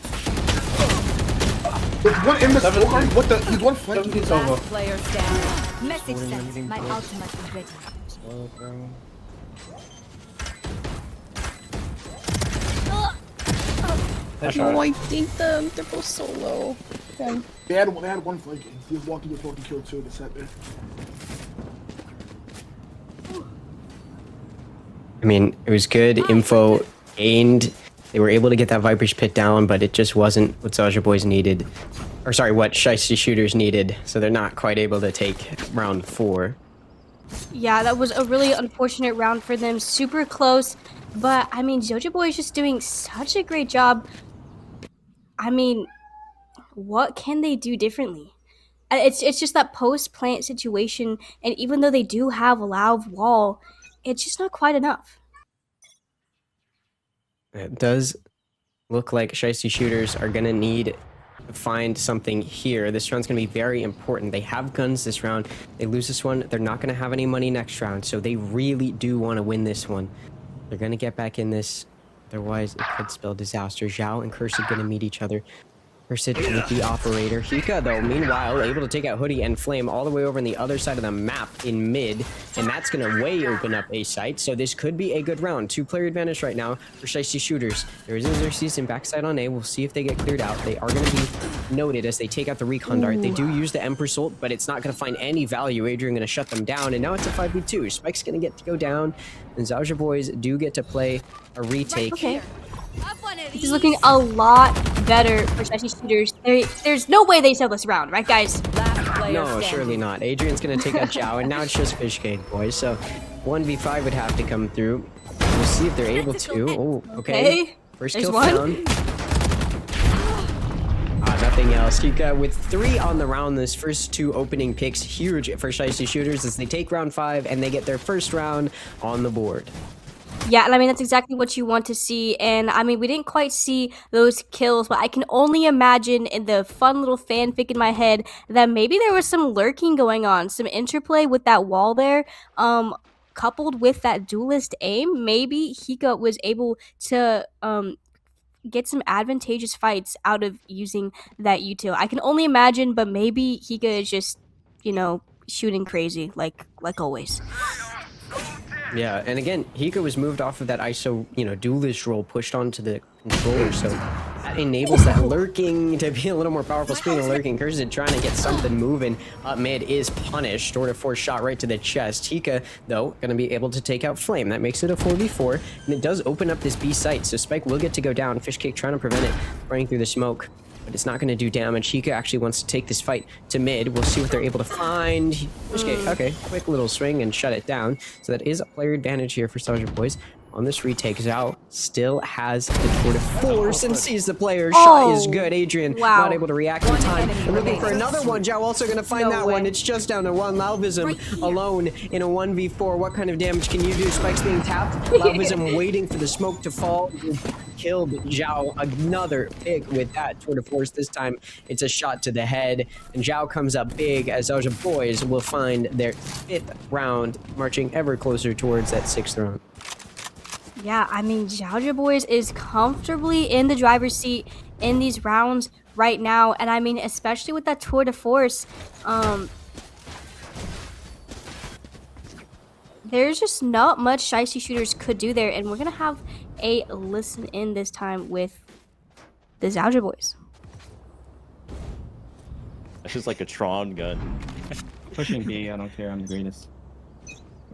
There's one in the smoke. What the? He's one flank. 17's over. Last player standing. Message sent. My ultimate is ready. Slow, bro. No, I think them. They're both so low. Okay. They had one flanking. He was walking to fucking kill 2 of the set there. I mean, it was good info gained. They were able to get that Viper's Pit down, but it just wasn't what Zhouja Boys needed. Or sorry, what Shiesty Shooters needed. So they're not quite able to take round 4. Yeah, that was a really unfortunate round for them. Super close. But, I mean, Zhouja Boy is just doing such a great job. I mean, what can they do differently? It's just that post-plant situation, and even though they do have a loud wall, it's just not quite enough. It does look like Shiesty Shooters are going to need to find something here. This round's going to be very important. They have guns this round. They lose this one, they're not going to have any money next round, so they really do want to win this one. They're going to get back in this. Otherwise, it could spell disaster. Zhao and Cursed going to meet each other. Cursed with the operator. Hika, though, meanwhile, able to take out Hoodie and Flame all the way over on the other side of the map in mid. And that's going to way open up a site. So this could be a good round. 2-player advantage right now for Shiesty Shooters. There is a Xerxes in backside on A. We'll see if they get cleared out. They are going to be noted as they take out the Recon Dart. They do use the Empress ult, but it's not going to find any value. Adrian going to shut them down. And now it's a 5v2. Spike's going to get to go down. And Zhouja Boys do get to play a retake. Okay. This is looking a lot better for Shiesty Shooters. There's no way they sell this round, right, guys? Last player No, standing. surely not. Adrian's going to take out Zhao, and now it's just Fishcake Boys. So 1v5 would have to come through. We'll see if they're able to. Oh, okay. First There's kill one. found. Nothing else. Hika with 3 on the round. This first 2 opening picks, huge for Shiesty Shooters as they take round 5 and they get their first round on the board. Yeah, and I mean, that's exactly what you want to see. And I mean, we didn't quite see those kills, but I can only imagine in the fun little fanfic in my head that maybe there was some lurking going on, some interplay with that wall there, coupled with that duelist aim. Maybe Hika was able to get some advantageous fights out of using that util. I can only imagine, but maybe Hika is just, you know, shooting crazy, like always. Yeah, and again, Hika was moved off of that ISO, duelist role, pushed onto the controller, so that enables that lurking to be a little more powerful. Speaking of lurking, Cursed trying to get something moving up mid is punished. Tour de Force shot right to the chest. Hika, though, going to be able to take out Flame. That makes it a 4v4, and it does open up this B site, so Spike will get to go down. Fishcake trying to prevent it, running through the smoke. But it's not going to do damage. Hika actually wants to take this fight to mid. We'll see what they're able to find. Fishcake, okay, quick little swing and shut it down. So that is a player advantage here for Zhouja boys. On this retake, Zhao still has the Tour de Force and sees the player. Shot is good. Adrian not able to react in time. And looking for another one. Zhao also going to find that one. It's just down to one. Laovism alone in a 1v4. What kind of damage can you do? Spike's being tapped. Laovism waiting for the smoke to fall. Killed Zhao. Another pick with that Tour de Force. This time it's a shot to the head. And Zhao comes up big as Zhouja boys will find their 5th round, marching ever closer towards that 6th round. Yeah, I mean, Zhouja boys is comfortably in the driver's seat in these rounds right now. And I mean, especially with that Tour de Force, there's just not much Shiesty shooters could do there. And we're going to have a listen in this time with the Zhouja boys. That's just like a Tron gun. Pushing B, I don't care, I'm the greatest.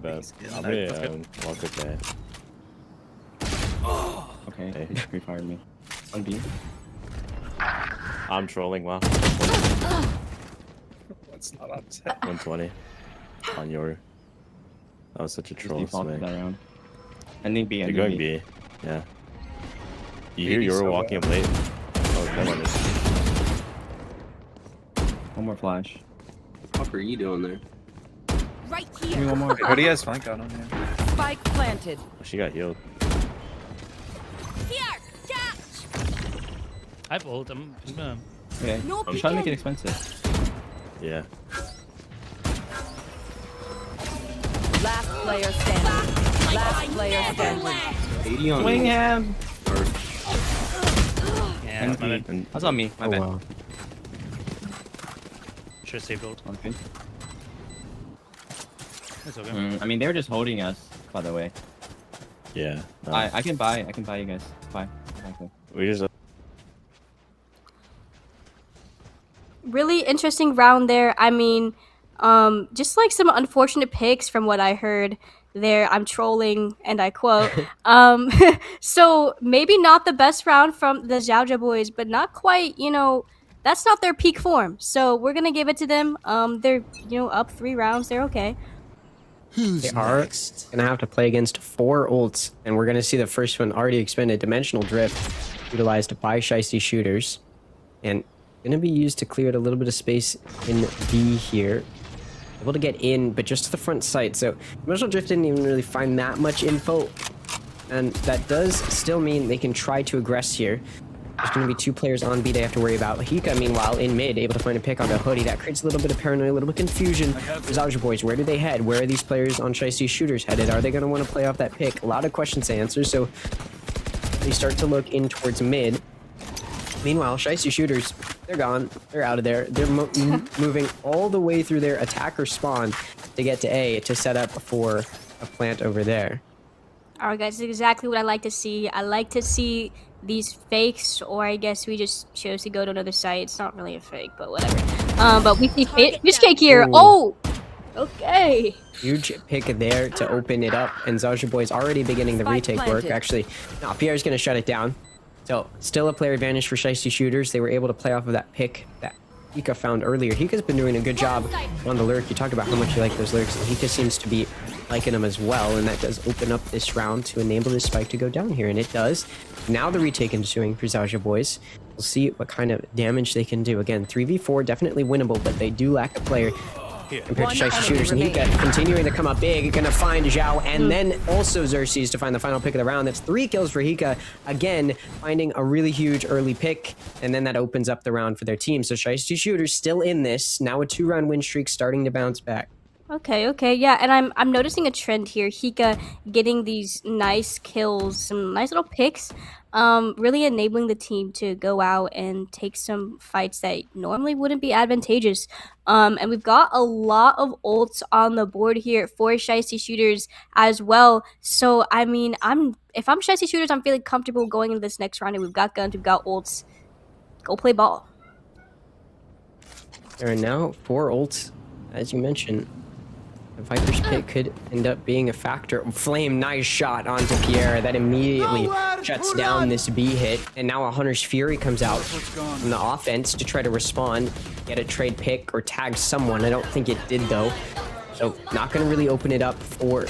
But I'm gonna walk with that. Okay, he pre-fired me. On B. I'm trolling, wow. That's not on set. 120 on your. That was such a troll Defaulted swing. that round. Ending B, You're ending going B. B. Yeah. You hear you were walking up late. Oh, no one is. One more flash. What are you doing there? Right Give me here. one more. Who do you guys flank on him here? Spike planted. Oh, she got healed. Here. Catch. I have ult. I'm Okay, No I'm trying to make it expensive. Yeah. Last player standing. Last player standing. 80 on Swing him! yeah, And my B. bad. That's on me, my Oh, bad. wow. Should have saved ult. Okay. It's okay. I mean, they were just holding us, by the way. Yeah. No. I can buy you guys. Buy. Okay. We just. Really interesting round there. I mean, just like some unfortunate picks from what I heard there. I'm trolling, and I quote. So maybe not the best round from the Zhouja boys, but not quite, that's not their peak form. So we're going to give it to them. They're, up 3 rounds. They're okay. They are going to have to play against 4 ults, and we're going to see the first one already expended. Dimensional Drift utilized by Shiesty shooters, and going to be used to clear a little bit of space in B here. Able to get in, but just to the front side. So Dimensional Drift didn't even really find that much info, and that does still mean they can try to aggress here. There's going to be 2 players on B they have to worry about. Hika, meanwhile, in mid, able to find a pick on the hoodie. That creates a little bit of paranoia, a little bit of confusion. For Zhouja boys, where do they head? Where are these players on Shiesty shooters headed? Are they going to want to play off that pick? A lot of questions to answer, so they start to look in towards mid. Meanwhile, Shiesty shooters, they're gone. They're out of there. They're moving all the way through their attacker spawn to get to A to set up for a plant over there. All right, guys, this is exactly what I like to see. I like to see these fakes, or I guess we just chose to go to another site. It's not really a fake, but whatever. But we see Fishcake here. Ooh. Oh, okay. Huge pick there to open it up, and Zhouja boys already beginning the retake work. Actually, no, Pierre's going to shut it down. So, still a player advantage for Shiesty shooters. They were able to play off of that pick that Hika found earlier. Hika's been doing a good job on the lurk. You talked about how much you like those lurks, and Hika seems to be liking them as well, and that does open up this round to enable this spike to go down here, and it does. Now the retake ensuing for Zhouja boys. We'll see what kind of damage they can do. Again, 3v4, definitely winnable, but they do lack a player compared to Shiesty shooters, and Hika continuing to come up big, gonna find Zhao, and then also Xerxes to find the final pick of the round. That's 3 kills for Hika, again, finding a really huge early pick, and then that opens up the round for their team. So Shiesty shooters still in this, now a 2-round win streak starting to bounce back. Okay, yeah, and I'm noticing a trend here. Hika getting these nice kills, some nice little picks, really enabling the team to go out and take some fights that normally wouldn't be advantageous. And we've got a lot of ults on the board here for Shiesty Shooters as well. So I mean, if I'm Shiesty Shooters, I'm feeling comfortable going into this next round. And we've got guns, we've got ults. Go play ball. There are now 4 ults, as you mentioned. The Viper's pick could end up being a factor. Flame, nice shot onto Pierre. That immediately shuts down this B hit. And now a Hunter's Fury comes out from the offense to try to respond, get a trade pick or tag someone. I don't think it did though. So not going to really open it up for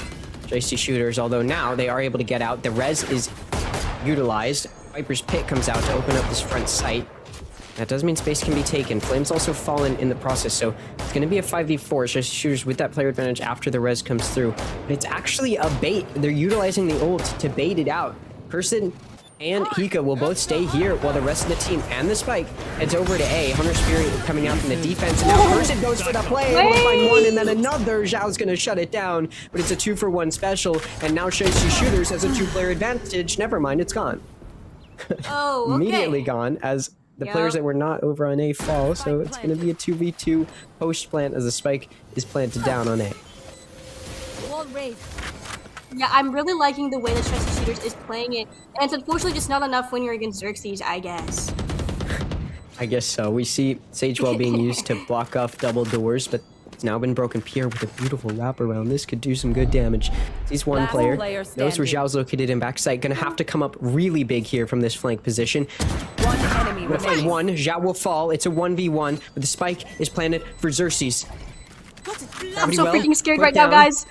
Shiesty Shooters, although now they are able to get out. The res is utilized. Viper's pick comes out to open up this front sight. That does mean space can be taken. Flame's also fallen in the process, so it's going to be a 5v4. Shiesty Shooters with that player advantage after the res comes through. But it's actually a bait. They're utilizing the ult to bait it out. Person and Hika will both stay here while the rest of the team and the Spike heads over to A. Hunter's Fury coming out from the defense, and now Person goes for the play. We'll find one, and then another. Zhou's going to shut it down, but it's a 2-for-1 special, and now Shiesty Shooters has a 2-player advantage. Never mind, it's gone. Oh, okay. Immediately gone, as the players that were not over on A fall, so it's going to be a 2v2 post-plant as the Spike is planted down on A. Yeah, I'm really liking the way that Shiesty Shooters is playing it, and it's unfortunately just not enough when you're against Xerxes, I guess. I guess so. We see Sagewell being used to block off double doors, but it's now been broken. Pierre with a beautiful wraparound. This could do some good damage. Sees one player. Knows where Zhao's located in backside. Gonna have to come up really big here from this flank position. One enemy We'll find one. Zhao will fall. It's a 1v1, but the spike is planted for Xerxes. I'm so freaking scared right now, guys.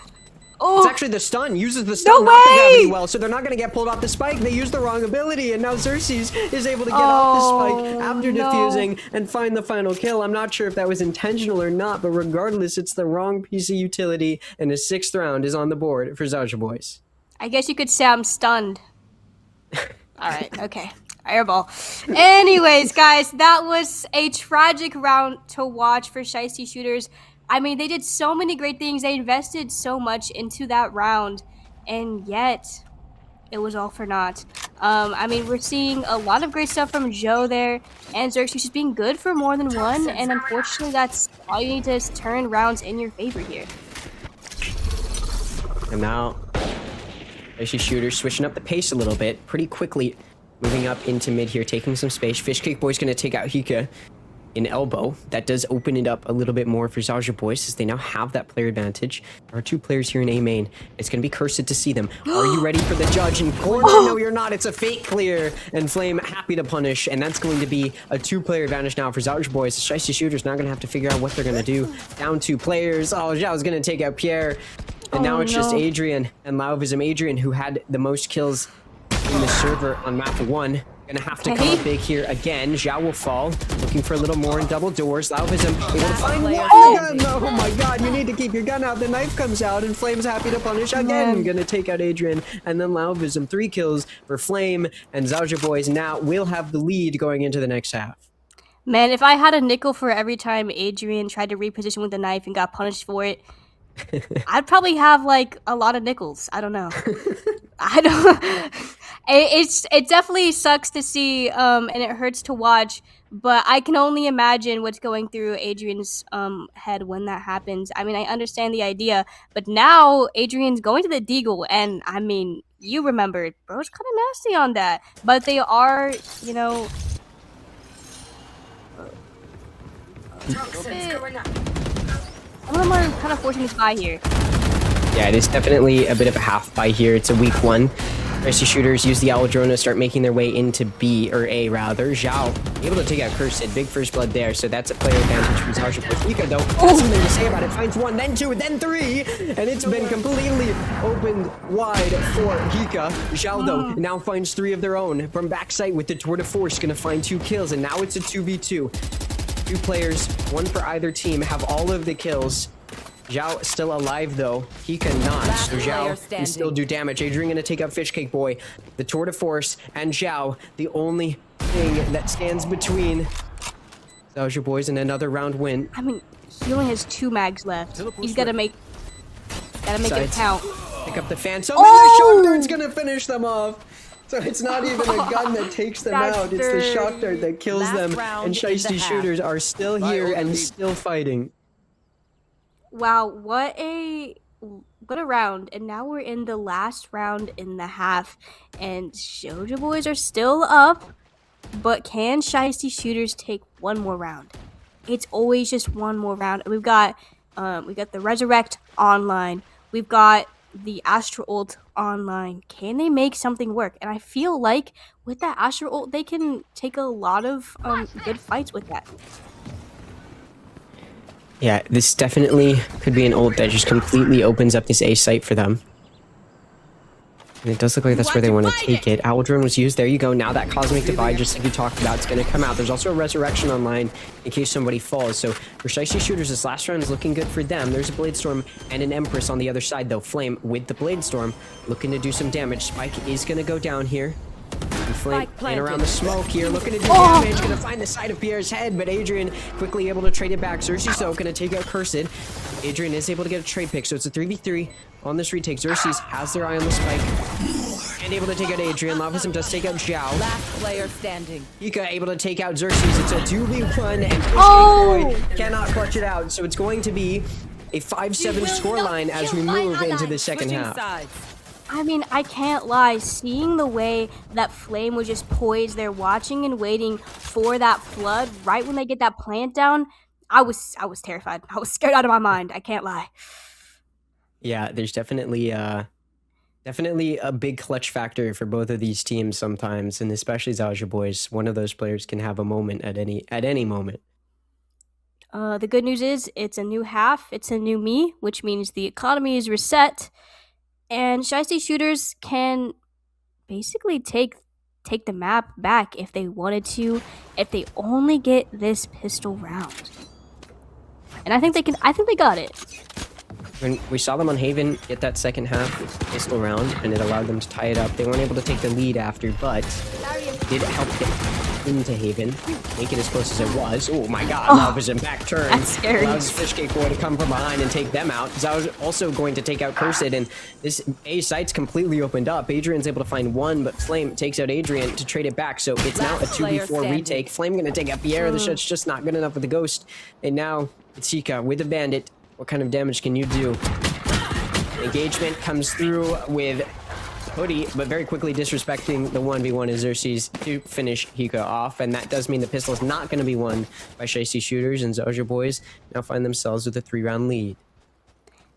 Oh, it's actually the stun. Uses the stun, not the gravity well, so they're not going to get pulled off the spike. They used the wrong ability, and now Xerxes is able to get off the spike after defusing and find the final kill. I'm not sure if that was intentional or not, but regardless, it's the wrong piece of utility, and a 6th round is on the board for Zhouja boys. I guess you could say I'm stunned. Alright, okay. Airball. Anyways, guys, that was a tragic round to watch for Shiesty Shooters. I mean, they did so many great things. They invested so much into that round, and yet it was all for naught. I mean, we're seeing a lot of great stuff from Zhou there, and Xerxes just being good for more than one, and unfortunately, that's all you need to turn rounds in your favor here. And now, Shiesty Shooters switching up the pace a little bit, pretty quickly moving up into mid here, taking some space. Fishcake Boy's going to take out Hika in elbow. That does open it up a little bit more for Zhouja boys, as they now have that player advantage. There are 2 players here in A main. It's going to be cursed to see them. Are you ready for the judge? And Gordon, no, you're not. It's a fake clear. And Flame happy to punish. And that's going to be a 2-player advantage now for Zhouja boys. The Shiesty Shooters now going to have to figure out what they're going to do. Down 2 players. Oh, Zhao's going to take out Pierre. And now it's just Adrian and Lauvism. Adrian, who had the most kills in the server on map 1. Gonna have to come up big here again. Zhao will fall. Looking for a little more in double doors. Lauvism able to find one gun. Oh my god, you need to keep your gun out. The knife comes out and Flame's happy to punish again. Gonna take out Adrian and then Lauvism. 3 kills for Flame, and Zhouja boys now will have the lead going into the next half. Man, if I had a nickel for every time Adrian tried to reposition with the knife and got punished for it, I'd probably have like a lot of nickels. I don't know. I don't. It definitely sucks to see, and it hurts to watch. But I can only imagine what's going through Adrian's head when that happens. I mean, I understand the idea, but now Adrian's going to the Deagle, and I mean, you remember, bro's kind of nasty on that. But they are, you know. Some of them are kind of forcing this buy here. Yeah, it is definitely a bit of a half buy here. It's a weak one. Shiesty Shooters use the Owl Drone to start making their way into B, or A rather. Zhao able to take out Cursed. Big first blood there, so that's a player advantage for Zhouja. Hika though has something to say about it. Finds 1, then 2, then 3, and it's been completely opened wide for Hika. Zhao though now finds 3 of their own from backside with the Tour de Force, gonna find 2 kills, and now it's a 2v2. 2 players, 1 for either team, have all of the kills. Zhao still alive though. He cannot. So Zhao can still do damage. Adrian gonna take out Fishcake Boy. The Tour de Force and Zhao, the only thing that stands between Zhouja boys and another round win. I mean, he only has 2 mags left. He's gotta make it count. Pick up the Phantom, Oh! and the shock dart's gonna finish them off. So it's not even a gun that takes them out, it's the shock dart that kills Last them. round And in the Shiesty half. shooters are still here and still fighting. Wow, what a round. And now we're in the last round in the half. And Zhouja boys are still up. But can Shiesty shooters take one more round? It's always just one more round. We've got the Resurrect online. We've got the Astra ult online. Can they make something work? And I feel like with that Astra ult, they can take a lot of good fights with that. Yeah, this definitely could be an ult that just completely opens up this A site for them. And it does look like that's where they want to take it. Owl Drone was used. There you go. Now that Cosmic Divide, just like you talked about, it's going to come out. There's also a Resurrection online in case somebody falls. So for Shiesty shooters, this last round is looking good for them. There's a Blade Storm and an Empress on the other side, though. Flame with the Blade Storm looking to do some damage. Spike is going to go down here. And Flame playing around the smoke here, looking to do damage. Going to find the side of Pierre's head, but Adrian quickly able to trade it back. Xerxes, though, going to take out Cursed. Adrian is able to get a trade pick, so it's a 3v3 on this retake. Xerxes has their eye on the spike and able to take out Adrian. Lavism does take out Zhao. Last player standing. Hika able to take out Xerxes. It's a 2v1 and Boy cannot clutch it out. So it's going to be a 5-7 scoreline as we move into the second half. I mean, I can't lie. Seeing the way that Flame was just poised there, watching and waiting for that flood, right when they get that plant down, I was terrified. I was scared out of my mind. I can't lie. Yeah, there's definitely a big clutch factor for both of these teams sometimes, and especially Zhouja boys. One of those players can have a moment at any moment. The good news is it's a new half. It's a new me, which means the economy is reset, and Shiesty shooters can basically take the map back if they wanted to, if they only get this pistol round. And I think they got it. When we saw them on Haven get that second half pistol round, and it allowed them to tie it up. They weren't able to take the lead after, but it did help get into Haven, make it as close as it was. Oh my god, Lavism back turn. That's scary. Allows Fishcake Boy to come from behind and take them out. Zhao also going to take out Cursed, and this A site's completely opened up. Adrian's able to find one, but Flame takes out Adrian to trade it back, so it's now a 2v4 retake. Flame gonna take out Pierre. The shot's just not good enough with the Ghost, and now it's Hika with the Bandit. What kind of damage can you do? Engagement comes through with Hoodie, but very quickly disrespecting the 1v1 is Xerxes to finish Hika off, and that does mean the pistol is not going to be won by Shiesty shooters, and Zhouja boys now find themselves with a 3-round lead.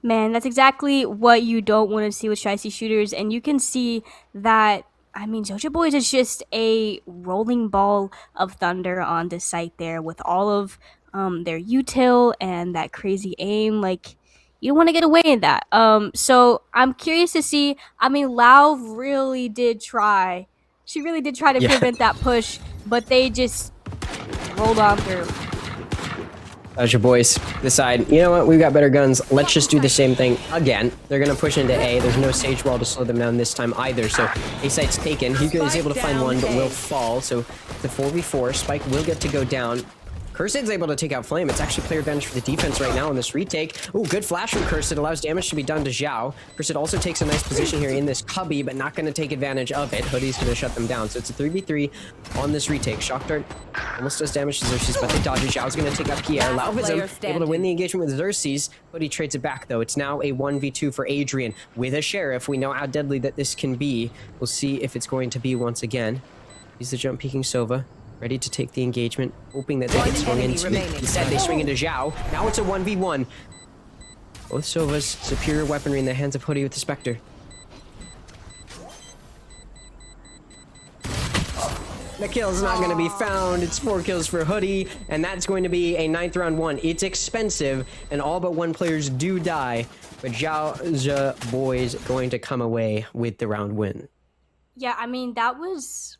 Man, that's exactly what you don't want to see with Shiesty shooters, and you can see that, I mean, Zhouja boys is just a rolling ball of thunder on this site there with all of their util and that crazy aim. Like, you don't want to get away in that. So I'm curious to see. I mean, Lau really did try. She really did try to prevent that push, but they just rolled on through. Zhouja boys decide, you know what, we've got better guns. Let's just do the same thing again. They're going to push into A. There's no Sage Wall to slow them down this time either. So A site's taken. Hika is able to find one, but will fall. So the 4v4. Spike will get to go down. Cursed's able to take out Flame. It's actually player advantage for the defense right now on this retake. Ooh, good flash from Cursed. Allows damage to be done to Zhao. Cursed also takes a nice position here in this cubby, but not going to take advantage of it. Hoodie's going to shut them down. So it's a 3v3 on this retake. Shock Dart almost does damage to Xerxes, but they dodge it. Zhao's going to take out Pierre. Lavism able to win the engagement with Xerxes. Hoodie trades it back, though. It's now a 1v2 for Adrian with a Sheriff. We know how deadly that this can be. We'll see if it's going to be once again. He's the jump peeking Sova. Ready to take the engagement, hoping that they get swung into. Instead, they swing into Zhao. Now it's a 1v1. Both Sova's superior weaponry in the hands of Hoodie with the Spectre. The kill's not going to be found. It's 4 kills for Hoodie, and that's going to be a 9th round 1. It's expensive, and all but 1 players do die, but Zhouja boys going to come away with the round win. Yeah, I mean, that was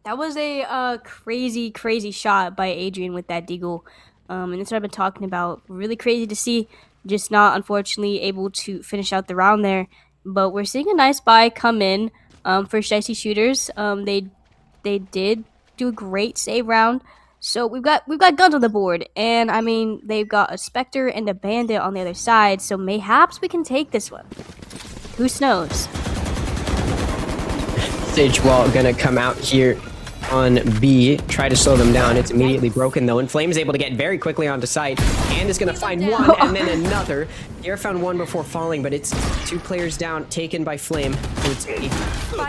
a crazy shot by Adrian with that deagle. And that's what I've been talking about. Really crazy to see. Just not, unfortunately, able to finish out the round there. But we're seeing a nice buy come in for Shiesty shooters. They did do a great save round. So we've got guns on the board, and I mean they've got a Spectre and a Bandit on the other side. So mayhaps we can take this one. Who knows? Sage Wall gonna come out here on B, try to slow them down. It's immediately broken though, and Flame is able to get very quickly onto site, and is gonna find one and then another. Pierre found one before falling, but it's 2 players down, taken by Flame. So it's a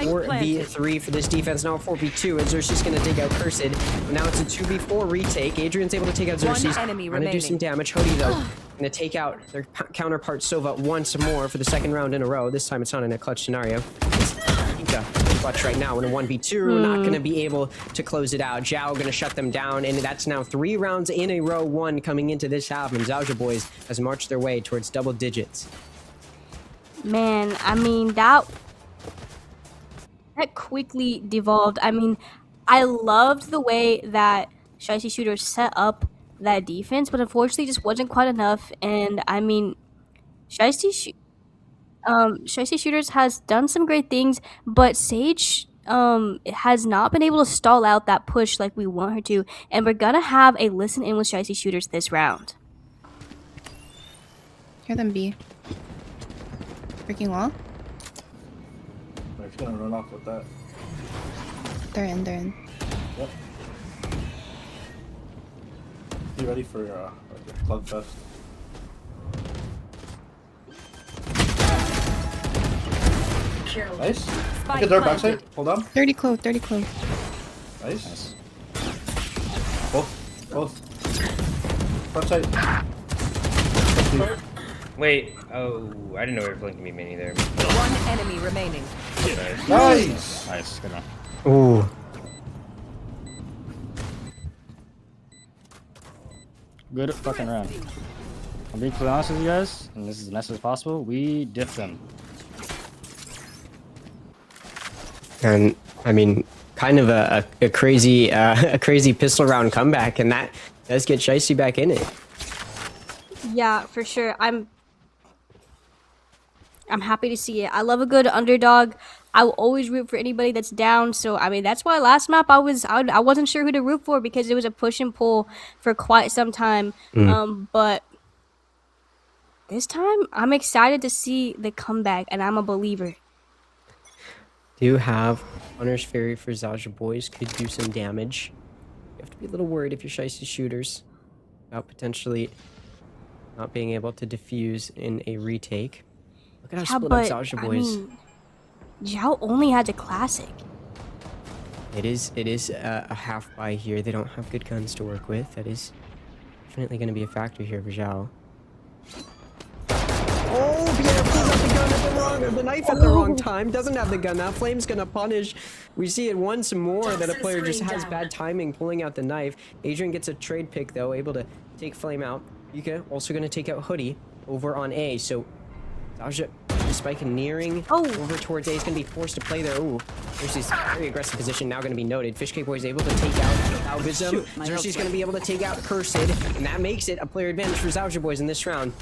4v3 for this defense, now a 4v2, and Xerxes gonna take out Cursed. Now it's a 2v4 retake. Adrian's able to take out Xerxes, trying to do some damage. Hody though, gonna take out their counterpart Sova once more for the 2nd round in a row. This time it's not in a clutch scenario. Clutch right now in a 1v2, not going to be able to close it out. Zhao going to shut them down, and that's now 3 rounds in a row, 1 coming into this half, and Zhouja boys has marched their way towards double digits. Man, I mean, that quickly devolved. I mean, I loved the way that Shiesty Shooters set up that defense, but unfortunately just wasn't quite enough. And I mean, Shiesty Shooters has done some great things, but Sage has not been able to stall out that push like we want her to, and we're gonna have a listen in with Shiesty Shooters this round. Hear them B. Freaking wall. They're just gonna run off with that. They're in. Yep. You ready for Club Fest? Nice. Look at their backside. Hold on. 30 close. Nice. Both. Front side. Wait. Oh, I didn't know we were flanking me mini there. 1 enemy remaining. Nice. Nice. Good enough. Ooh. Good fucking round. I'll be completely honest with you guys, and this is as messy as possible. We diffed them. And I mean, kind of a crazy pistol round comeback, and that does get Shiesty back in it. Yeah, for sure. I'm happy to see it. I love a good underdog. I will always root for anybody that's down. So I mean, that's why last map I wasn't sure who to root for, because it was a push and pull for quite some time. But this time I'm excited to see the comeback, and I'm a believer. Do have Hunter's Fairy for Zhouja boys, could do some damage. You have to be a little worried if you're Shiesty Shooters about potentially not being able to defuse in a retake. Look at how split up Zhouja boys. I mean, Zhao only has a classic. It is a half buy here. They don't have good guns to work with. That is definitely going to be a factor here for Zhao. Oh, Pierre pulls out the gun at the knife at the wrong time. Doesn't have the gun now. Flame's gonna punish. We see it once more that a player just has bad timing pulling out the knife. Adrian gets a trade pick though, able to take Flame out. Yuka also gonna take out Hoodie over on A. So Zhouja, Spike nearing over towards A. He's gonna be forced to play there. Ooh, Xerxes very aggressive position now gonna be noted. Fishcake Boy is able to take out Albizum. Xerxes gonna be able to take out Cursed, and that makes it a player advantage for Zhouja boys in this round.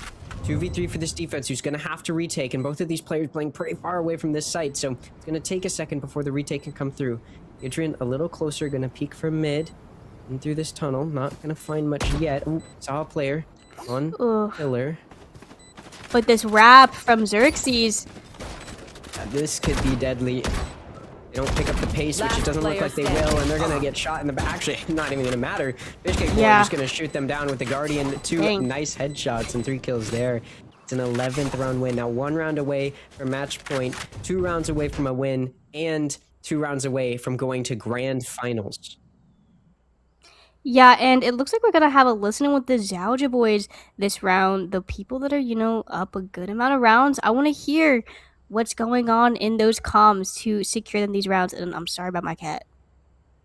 2v3 for this defense, who's going to have to retake, and both of these players playing pretty far away from this site, so it's going to take a second before the retake can come through. Adrian a little closer, going to peek from mid and through this tunnel. Not going to find much yet. Ooh, saw a player on pillar. But this wrap from Xerxes. This could be deadly. They don't pick up the pace, which it doesn't look like they will, and they're going to get shot in the back. Actually, not even going to matter. Fishcake Boy just going to shoot them down with the Guardian. 2 nice headshots and 3 kills there. It's an 11th round win. Now 1 round away from match point, 2 rounds away from a win, and 2 rounds away from going to grand finals. Yeah, and it looks like we're going to have a listening with the Zhouja boys this round. The people that are, up a good amount of rounds. I want to hear what's going on in those comms to secure them these rounds. And I'm sorry about my cat.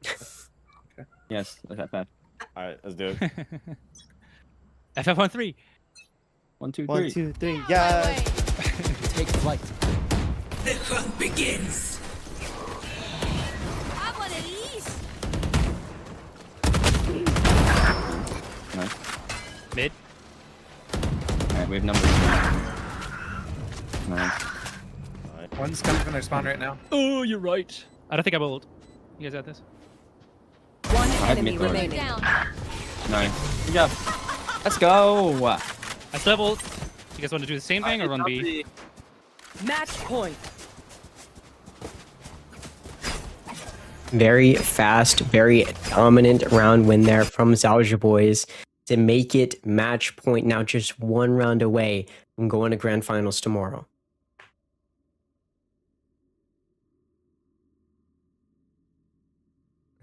Okay. Yes, let's have that. All right, let's do it. FF13. 1, 2, 3. 1, 2, 3. Yeah. Take flight. The hunt begins. Have one of these. Nice. Mid. Alright, we have numbers. Nice. One's coming from their spawn right now. Oh, you're right. I don't think I will ult. You guys got this? 1 One have enemy mid lord. remaining. Nice. Good job. Let's go. I still have ult. You guys want to do the same thing or run B? Match point. Very fast, very dominant round win there from Zhouja boys to make it match point. Now just 1 round away from going to grand finals tomorrow.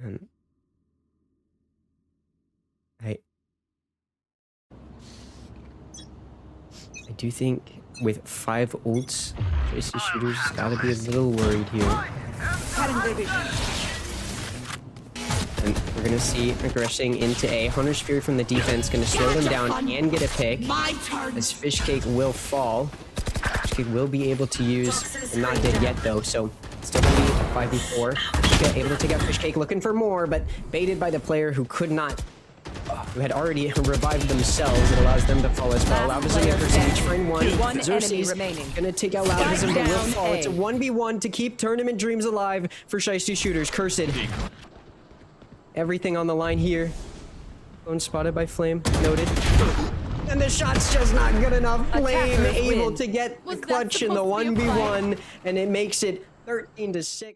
And I do think with 5 ults, Shiesty Shooters gotta be a little worried here. And we're gonna see aggressing into A. Hunter's Fury from the defense gonna slow them down and get a pick. As Fishcake will fall. Fishcake will be able to use, and not dead yet though, so still gonna be a 5v4. Fishcake able to take out Fishcake, looking for more, but baited by the player who could not, who had already revived themselves. It allows them to fall as well. Loudism there for each friend one. Xerxes gonna take out Loudism, but will fall. It's a 1v1 to keep tournament dreams alive for Shiesty Shooters. Cursed. Everything on the line here. Phone spotted by Flame. Noted. And the shot's just not good enough. Flame able to get the clutch in the 1v1, and it makes it 13-6.